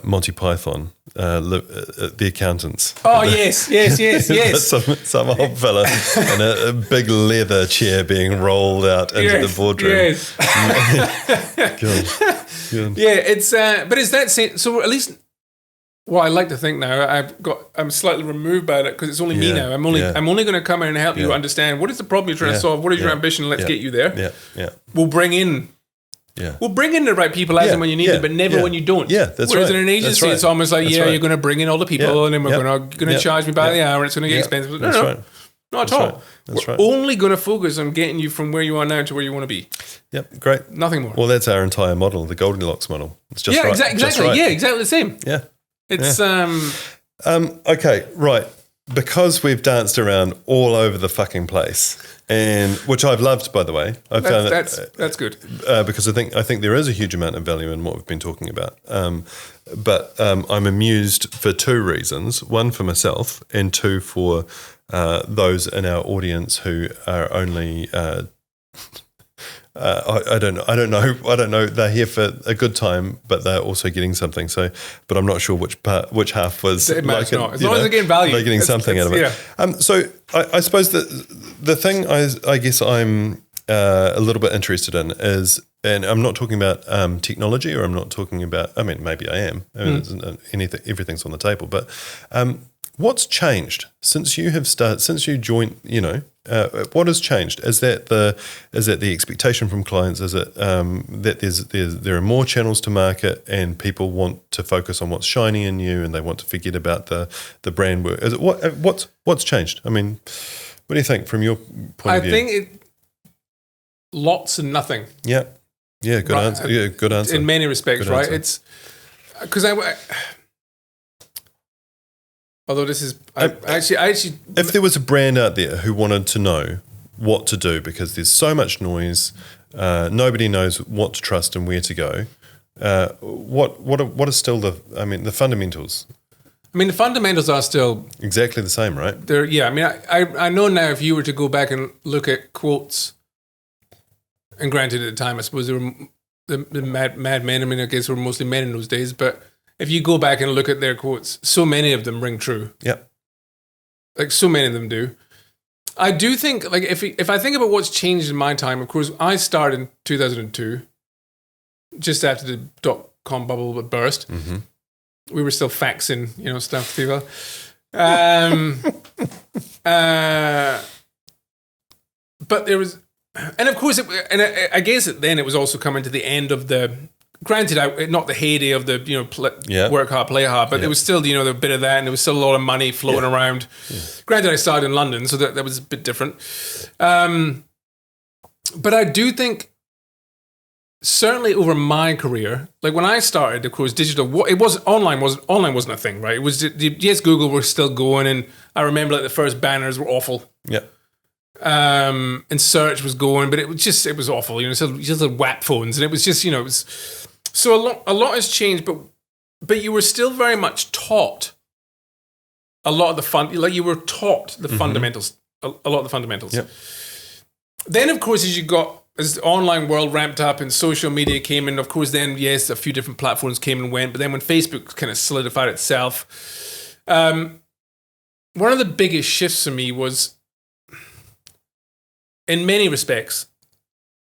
Monty Python, the accountants. Oh, yes. Some old fella in a big leather chair being rolled out into the boardroom. Yes. Good. Yeah, it's but is that so? At least, well, I like to think now I'm slightly removed by it because it's only me now. I'm only going to come in and help you understand what is the problem you're trying to solve. What is your ambition? Let's get you there. Yeah. We'll bring in the right people as and when you need them, but never when you don't. Yeah, that's Whereas in an agency, it's almost like, you're going to bring in all the people, and then we're going to charge me by the hour, and it's going to get expensive. No, not at all. We're only going to focus on getting you from where you are now to where you want to be. Yep, great. Nothing more. Well, that's our entire model, the Goldilocks model. It's just right. Exactly. Just right. Yeah, exactly the same. Yeah. It's okay, right. Because we've danced around all over the fucking place, and which I've loved, by the way. That's good. Because I think there is a huge amount of value in what we've been talking about. But I'm amused for two reasons: one, for myself, and two, for those in our audience who are only. I don't know. They're here for a good time, but they're also getting something. So, but I'm not sure which half was. It matters not. As long as they're getting value, they're getting something out of it. Yeah. So I suppose the thing I guess I'm a little bit interested in is and I'm not talking about technology, or I'm not talking about. I mean, maybe I am. I mean, everything's on the table. But what's changed since you have started? Since you joined, what has changed? Is that the expectation from clients? Is it that there are more channels to market, and people want to focus on what's shiny in you, and they want to forget about the brand work? Is it what's changed? I mean, what do you think from your point of view? I think lots and nothing. Yeah. Yeah, good answer. Yeah, good answer. In many respects, good right? Answer. It's because although this is, I actually. If there was a brand out there who wanted to know what to do because there's so much noise, nobody knows what to trust and where to go. What is still the fundamentals? I mean, the fundamentals are still exactly the same, right? I mean, I know now if you were to go back and look at quotes. And granted, at the time, I suppose they were the mad men. I mean, I guess they were mostly men in those days. But if you go back and look at their quotes, so many of them ring true. Yeah, like so many of them do. I do think, like, if I think about what's changed in my time, of course, I started in 2002, just after the .com bubble would burst. Mm-hmm. We were still faxing, stuff to people. But there was. And of course, I guess then it was also coming to the end of the. Granted, not the heyday of the work hard, play hard, but there was still the bit of that, and there was still a lot of money floating around. Yeah. Granted, I started in London, so that was a bit different. But I do think certainly over my career, like when I started, of course, digital. Online wasn't a thing, right? It was yes, Google was still going, and I remember like the first banners were awful. Yeah. And search was going, but it was awful. So you just had WAP phones, and it was just, it was so a lot has changed, but you were still very much taught a lot of the you were taught the fundamentals, a lot of the fundamentals. Yep. Then, of course, as the online world ramped up and social media came in, of course, then yes, a few different platforms came and went, but then when Facebook kind of solidified itself, one of the biggest shifts for me was. In many respects,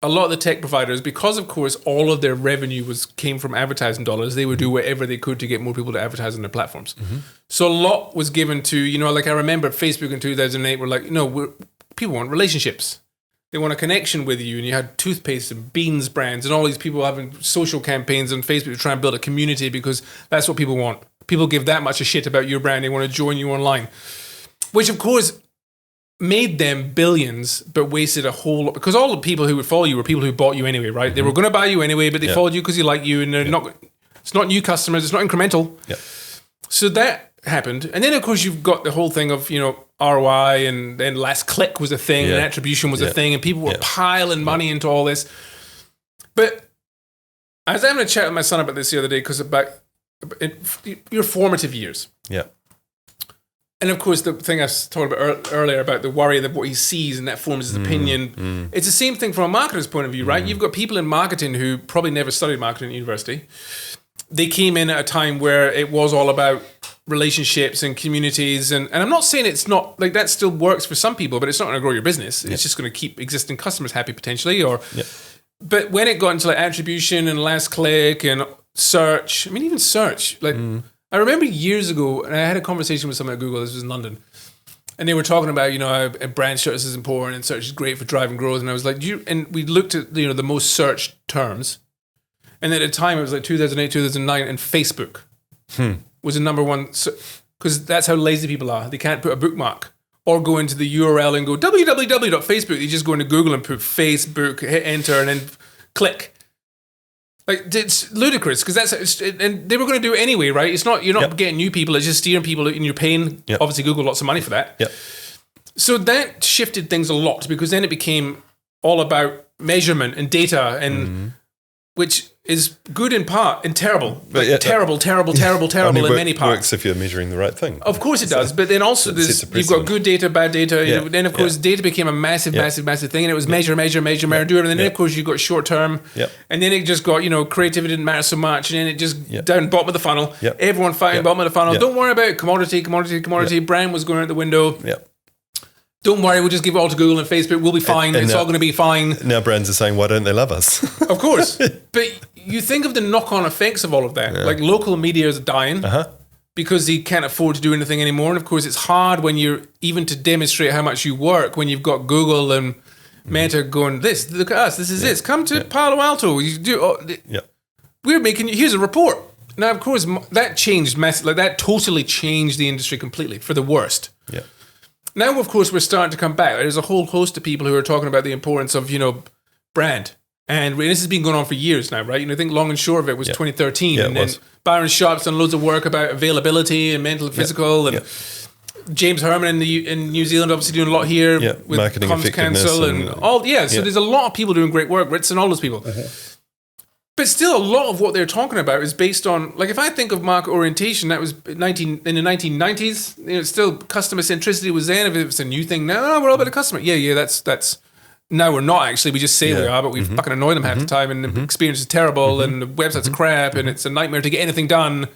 a lot of the tech providers, because of course all of their revenue came from advertising dollars, they would do whatever they could to get more people to advertise on their platforms. Mm-hmm. So a lot was given to, like I remember Facebook in 2008 were like, people want relationships. They want a connection with you, and you had toothpaste and beans brands and all these people having social campaigns on Facebook to try and build a community because that's what people want. People give that much a shit about your brand. They want to join you online, which of course made them billions, but wasted a whole lot because all the people who would follow you were people who bought you anyway, right? Mm-hmm. They were going to buy you anyway, but they followed you because they like you, and they're not. It's not new customers. It's not incremental. Yeah. So that happened, and then of course you've got the whole thing of ROI, and then last click was a thing, and attribution was a thing, and people were piling money into all this. But I was having a chat with my son about this the other day because about your formative years. Yeah. And of course, the thing I talked about earlier about the worry that what he sees and that forms his opinion, it's the same thing from a marketer's point of view, right? You've got people in marketing who probably never studied marketing at university. They came in at a time where it was all about relationships and communities. And I'm not saying it's not, like that still works for some people, but it's not going to grow your business. It's just going to keep existing customers happy potentially. But when it got into like attribution and last click and search, I mean, even search, like... I remember years ago, and I had a conversation with someone at Google, this was in London, and they were talking about, how brand search is important and search is great for driving growth. And I was like, and we looked at, the most searched terms. And at the time, it was like 2008, 2009, and Facebook was the number one, because that's how lazy people are. They can't put a bookmark or go into the URL and go www.facebook. They just go into Google and put Facebook, hit enter, and then click. Like, it's ludicrous because and they were going to do it anyway, right? It's not, you're not getting new people, it's just steering people and you're paying, obviously, Google lots of money for that. Yep. So that shifted things a lot because then it became all about measurement and data, and which is good in part and terrible. But terrible in many parts. Works if you're measuring the right thing. Of course it does, but then also you've got good data, bad data. Then of course data became a massive thing, and it was measure, do everything. And then of course you got short term, and then it just got creativity didn't matter so much, and then it just down bottom of the funnel. Everyone fighting bottom of the funnel. Don't worry about commodity. Brand was going out the window. Don't worry, we'll just give it all to Google and Facebook. We'll be fine. It's all going to be fine. Now brands are saying, why don't they love us? Of course. But you think of the knock-on effects of all of that. Like local media is dying because they can't afford to do anything anymore. And of course, it's hard when you're even to demonstrate how much you work when you've got Google and Meta going, this, look at us, this is this. Come to Palo Alto. You do. We're making, here's a report. Now, of course, that changed, like that totally changed the industry completely for the worst. Yeah. Now, of course, we're starting to come back. There's a whole host of people who are talking about the importance of, brand. And this has been going on for years now, right? I think long and short of it was 2013. Yeah, and then Byron Sharp's done loads of work about availability and mental and physical. And James Herman in New Zealand obviously doing a lot here with marketing Comms Council and all. So there's a lot of people doing great work, Ritz and all those people. But still, a lot of what they're talking about is based on, like, if I think of market orientation, that was in the 1990s. Still customer centricity was then. If it's a new thing now, we're all about the customer. That's. Now we're not actually. We just say we are, but we fucking annoy them half the time, and the experience is terrible, and the website's a crap, and it's a nightmare to get anything done.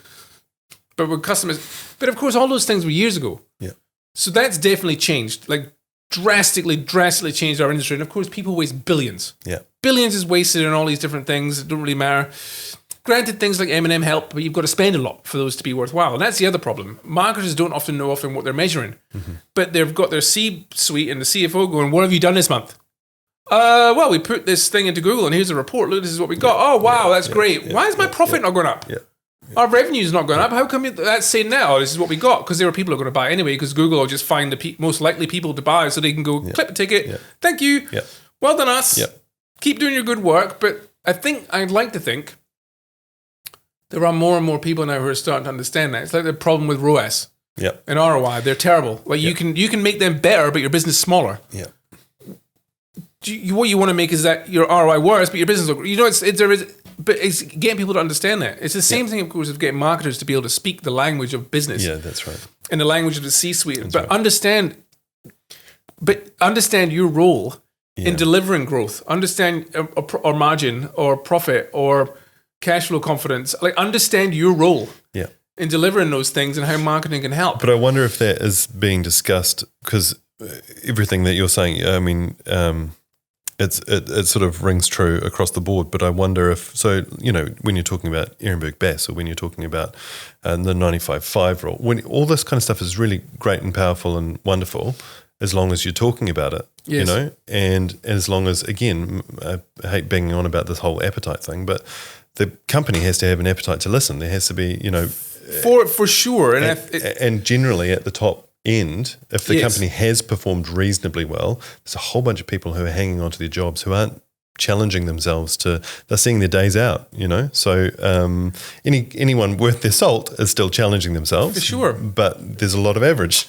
But with customers, but of course, all those things were years ago. Yeah. So that's definitely changed, like drastically changed our industry, and of course, people waste billions. Yeah. Billions is wasted on all these different things. It don't really matter. Granted, things like M&M help, but you've got to spend a lot for those to be worthwhile. And that's the other problem. Marketers don't often know what they're measuring. But they've got their C-suite and the CFO going, what have you done this month? Well, we put this thing into Google and here's a report. Look, this is what we got. Oh, wow, that's great. Why is my profit not going up? Our revenue's not going up. How come that's saying now, this is what we got? Because there are people who are going to buy anyway, because Google will just find the most likely people to buy so they can go clip a ticket. Thank you. Well done us. Keep doing your good work. But I'd like to think there are more and more people now who are starting to understand that. It's like the problem with ROAS and ROI. They're terrible. Like you can make them better, but your business is smaller. What you want to make is that your ROI worse, but your business but it's getting people to understand that. It's the same thing, of course, of getting marketers to be able to speak the language of business. Yeah, that's right. And the language of the C-suite. But understand your role in delivering growth. Understand or margin or profit or cash flow confidence. Like, understand your role in delivering those things and how marketing can help. But I wonder if that is being discussed, because everything that you're saying, I mean, it sort of rings true across the board. But I wonder if, when you're talking about Ehrenberg Bass, or when you're talking about the 95/5 rule, when all this kind of stuff is really great and powerful and wonderful, as long as you're talking about it, and as long as, again, I hate banging on about this whole appetite thing, but the company has to have an appetite to listen. There has to be, for sure, and generally at the top end, if the company has performed reasonably well, there's a whole bunch of people who are hanging on to their jobs who aren't challenging themselves they're seeing their days out, So anyone worth their salt is still challenging themselves. For sure. But there's a lot of average.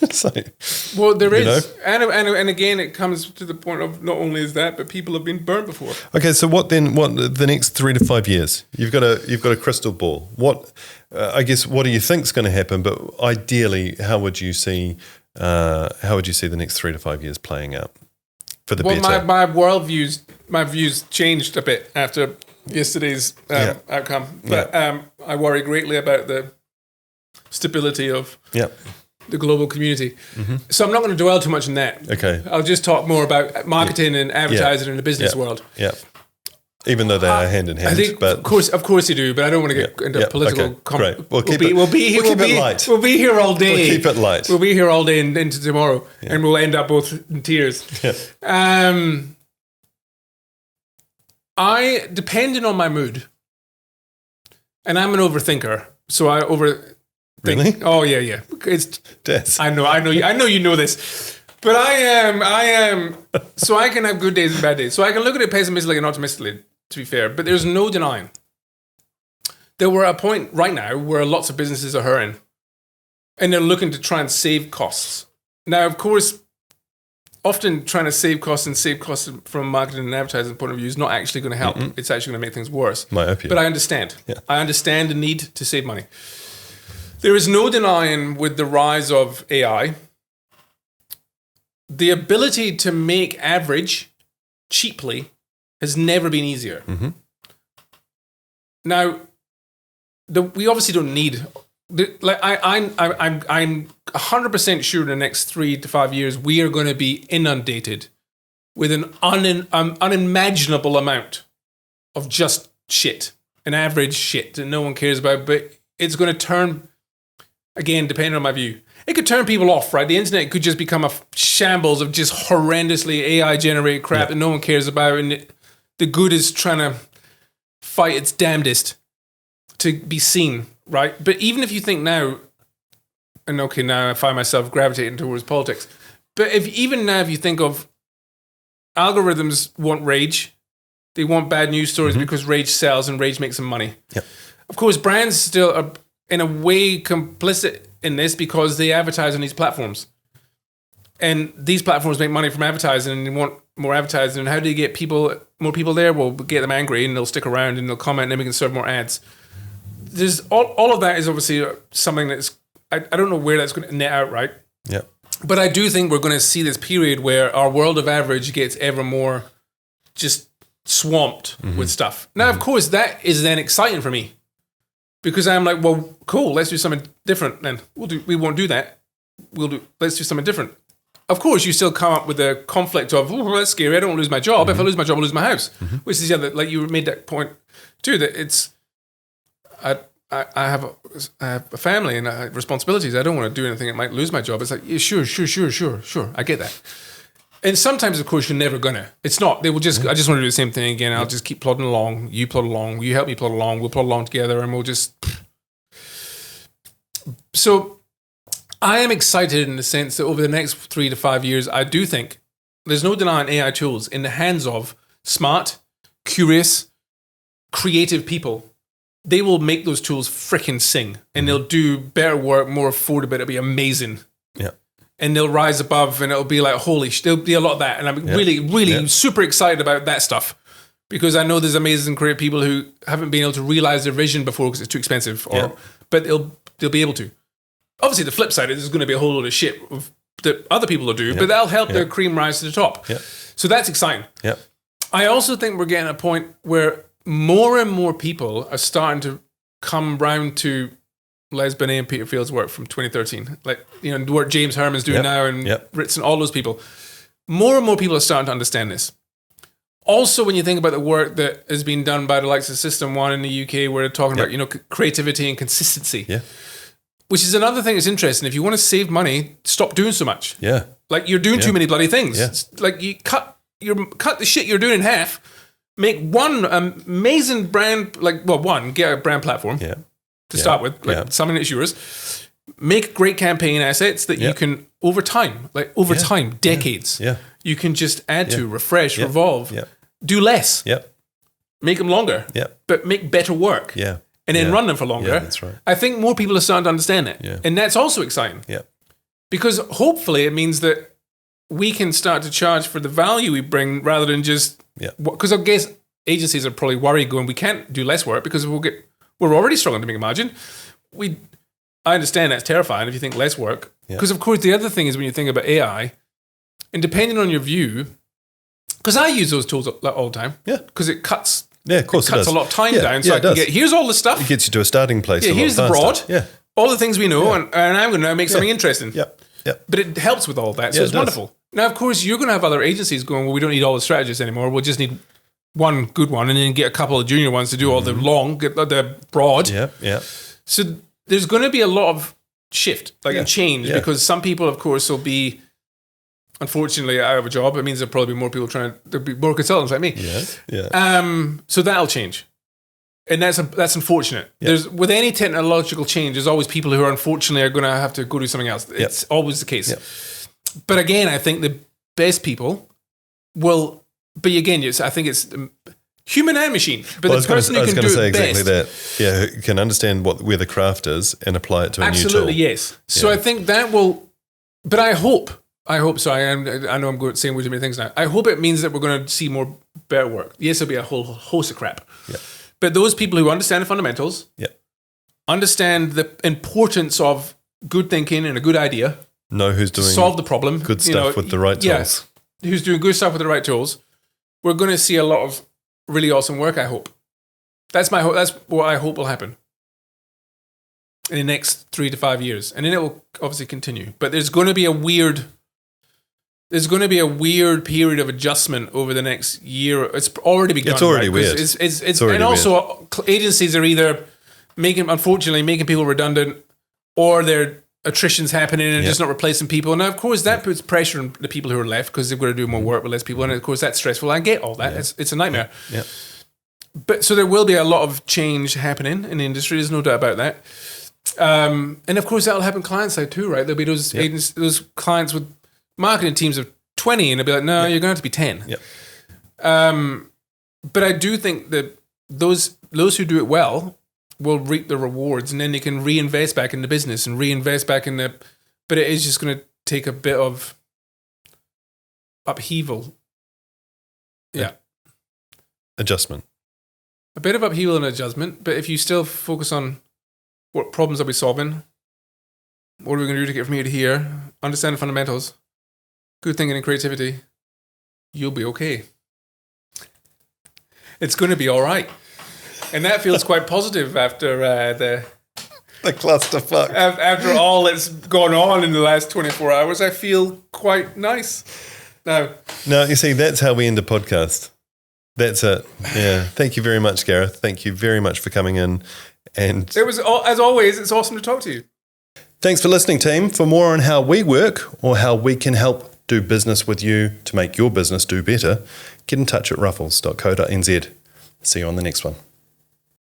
Well, there is. And again, it comes to the point of not only is that, but people have been burnt before. Okay, so what the next 3 to 5 years? You've got a crystal ball. What do you think is going to happen? But ideally, how would you see the next 3 to 5 years playing out for the better? Well, my views changed a bit after yesterday's outcome. But I worry greatly about the stability of the global community. So I'm not going to dwell too much on that. Okay. I'll just talk more about marketing and advertising in the business world. Yeah. Even though they are hand in hand. I think, of course you do, but I don't want to get into political great. We'll keep it light. We'll be here all day. We'll keep it light. We'll be here all day and into tomorrow, and we'll end up both in tears. Yeah. Depending on my mood, and I'm an overthinker, so I overthink. Really? Oh yeah. It's Des. I know you know this. But I am, so I can have good days and bad days. So I can look at it pessimistically and optimistically, to be fair. But there's no denying that we're at a point right now where lots of businesses are hurting and they're looking to try and save costs. Now, of course, often trying to save costs from a marketing and advertising point of view is not actually going to help. It's actually going to make things worse. But I understand. Yeah. I understand the need to save money. There is no denying with the rise of AI, the ability to make average cheaply has never been easier. Now, we obviously don't need I'm 100% sure in the next 3 to 5 years we are going to be inundated with an unimaginable amount of just shit, an average shit that no one cares about. But it's going to turn, again, depending on my view, it could turn people off, right? The internet could just become a shambles of just horrendously AI-generated crap that no one cares about, and the good is trying to fight its damnedest to be seen, right? But even if you think now, and okay, now I find myself gravitating towards politics, but if you think of algorithms want rage, they want bad news stories because rage sells and rage makes them money. Yep. Of course, brands still are in a way complicit in this because they advertise on these platforms. And these platforms make money from advertising and they want more advertising. And how do you get more people there? Well, we'll get them angry and they'll stick around and they'll comment and then we can serve more ads. There's all of that is obviously something that's, I don't know where that's going to net out, right? Yeah. But I do think we're going to see this period where our world of average gets ever more just swamped with stuff. Now, of course, that is then exciting for me because I'm like, well, cool, let's do something different then. We won't do that. Let's do something different. Of course, you still come up with the conflict of, oh, that's scary, I don't want to lose my job. If I lose my job, I'll lose my house. Which is the other, like you made that point too, that it's, I have a family and I have responsibilities. I don't want to do anything that might lose my job. It's like, yeah, sure. I get that. And sometimes, of course, you're never gonna. It's not. They will just. I just want to do the same thing again. I'll just keep plodding along. You plod along. You help me plod along. We'll plod along together, and we'll just. So, I am excited in the sense that over the next 3 to 5 years, I do think there's no denying AI tools in the hands of smart, curious, creative people. They will make those tools freaking sing, and they'll do better work, more affordable. It'll be amazing. Yeah. And they'll rise above and it'll be like, holy shit, there'll be a lot of that. And I'm really super excited about that stuff because I know there's amazing creative people who haven't been able to realize their vision before because it's too expensive, but they'll be able to. Obviously, the flip side is there's going to be a whole load of shit that other people will do, but that'll help their cream rise to the top. Yeah. So that's exciting. Yeah. I also think we're getting a point where more and more people are starting to come round to Les Binet and Peter Field's work from 2013, like the work James Herman's doing now, and Ritz and all those people. More and more people are starting to understand this. Also, when you think about the work that has been done by the likes of System One in the UK, where they're talking about creativity and consistency, which is another thing that's interesting. If you want to save money, stop doing so much. Yeah, like you're doing too many bloody things. Yeah. Like you cut the shit you're doing in half. Make one amazing brand, get a brand platform. Yeah. To start with, something that's yours. Make great campaign assets that you can, over time, decades, you can just add to, refresh, revolve, do less, make them longer, but make better work, and then run them for longer. Yeah, that's right. I think more people are starting to understand that, and that's also exciting, because hopefully it means that we can start to charge for the value we bring rather than just, because I guess agencies are probably worried going, we can't do less work because we're already struggling to make a margin. I understand that's terrifying if you think less work. Because, of course, the other thing is when you think about AI, and depending on your view, because I use those tools all the time. Yeah. Because it cuts. Yeah, of course it cuts a lot of time down. So I can get, here's all the stuff. It gets you to a starting place. Yeah, here's the broad. Yeah. All the things we know, and I'm going to now make something interesting. Yep. But it helps with all that. So it's wonderful. Now, of course, you're going to have other agencies going, well, we don't need all the strategists anymore. We'll just need one good one and then get a couple of junior ones to do all the long, get the broad. Yeah. So there's going to be a lot of shift, and change, because some people, of course, will be, unfortunately, out of a job. It means there'll probably be more people there'll be more consultants like me. So that'll change. And that's unfortunate. There's, with any technological change, there's always people who are unfortunately are going to have to go do something else. It's always the case. But again, I think the best people will, but again, I think it's human and machine. But the person who can do it best. That. Who can understand where the craft is and apply it to a new tool. Absolutely, yes. So I think that will, but I hope, sorry, I know I'm saying way too many things now. I hope it means that we're going to see more better work. Yes, there'll be a whole host of crap. Yeah. But those people who understand the fundamentals, understand the importance of good thinking and a good idea, know who's doing solve the problem, good stuff with the right tools, who's doing good stuff with the right tools, we're going to see a lot of really awesome work. I hope that's my hope. That's what I hope will happen. in the next 3 to 5 years, and then it will obviously continue. But there's going to be a weird period of adjustment over the next year. It's already begun. It's already right? weird. It's already and also agencies are either unfortunately making people redundant, or their attrition's happening and just not replacing people. And of course that puts pressure on the people who are left because they've got to do more work with less people. And of course that's stressful. I get all that. Yeah. It's a nightmare. Yeah. But so there will be a lot of change happening in the industry. There's no doubt about that. And of course that'll happen client side too, right? There'll be those agents, those clients with marketing teams of 20, and they'll be like, no, you're going to have to be 10. Yep. But I do think that those who do it well will reap the rewards, and then they can reinvest back in the business and reinvest back in the. But it is just going to take a bit of upheaval. Yeah. Adjustment. A bit of upheaval and adjustment, but if you still focus on what problems are we solving, what are we going to do to get from here to here, understand the fundamentals, good thinking and creativity, you'll be okay. It's going to be all right. And that feels quite positive after the clusterfuck. After all that's gone on in the last 24 hours, I feel quite nice. No, you see, that's how we end a podcast. That's it. Yeah. Thank you very much, Gareth. Thank you very much for coming in. And it was, as always, it's awesome to talk to you. Thanks for listening, team. For more on how we work or how we can help do business with you to make your business do better, get in touch at ruffles.co.nz. See you on the next one.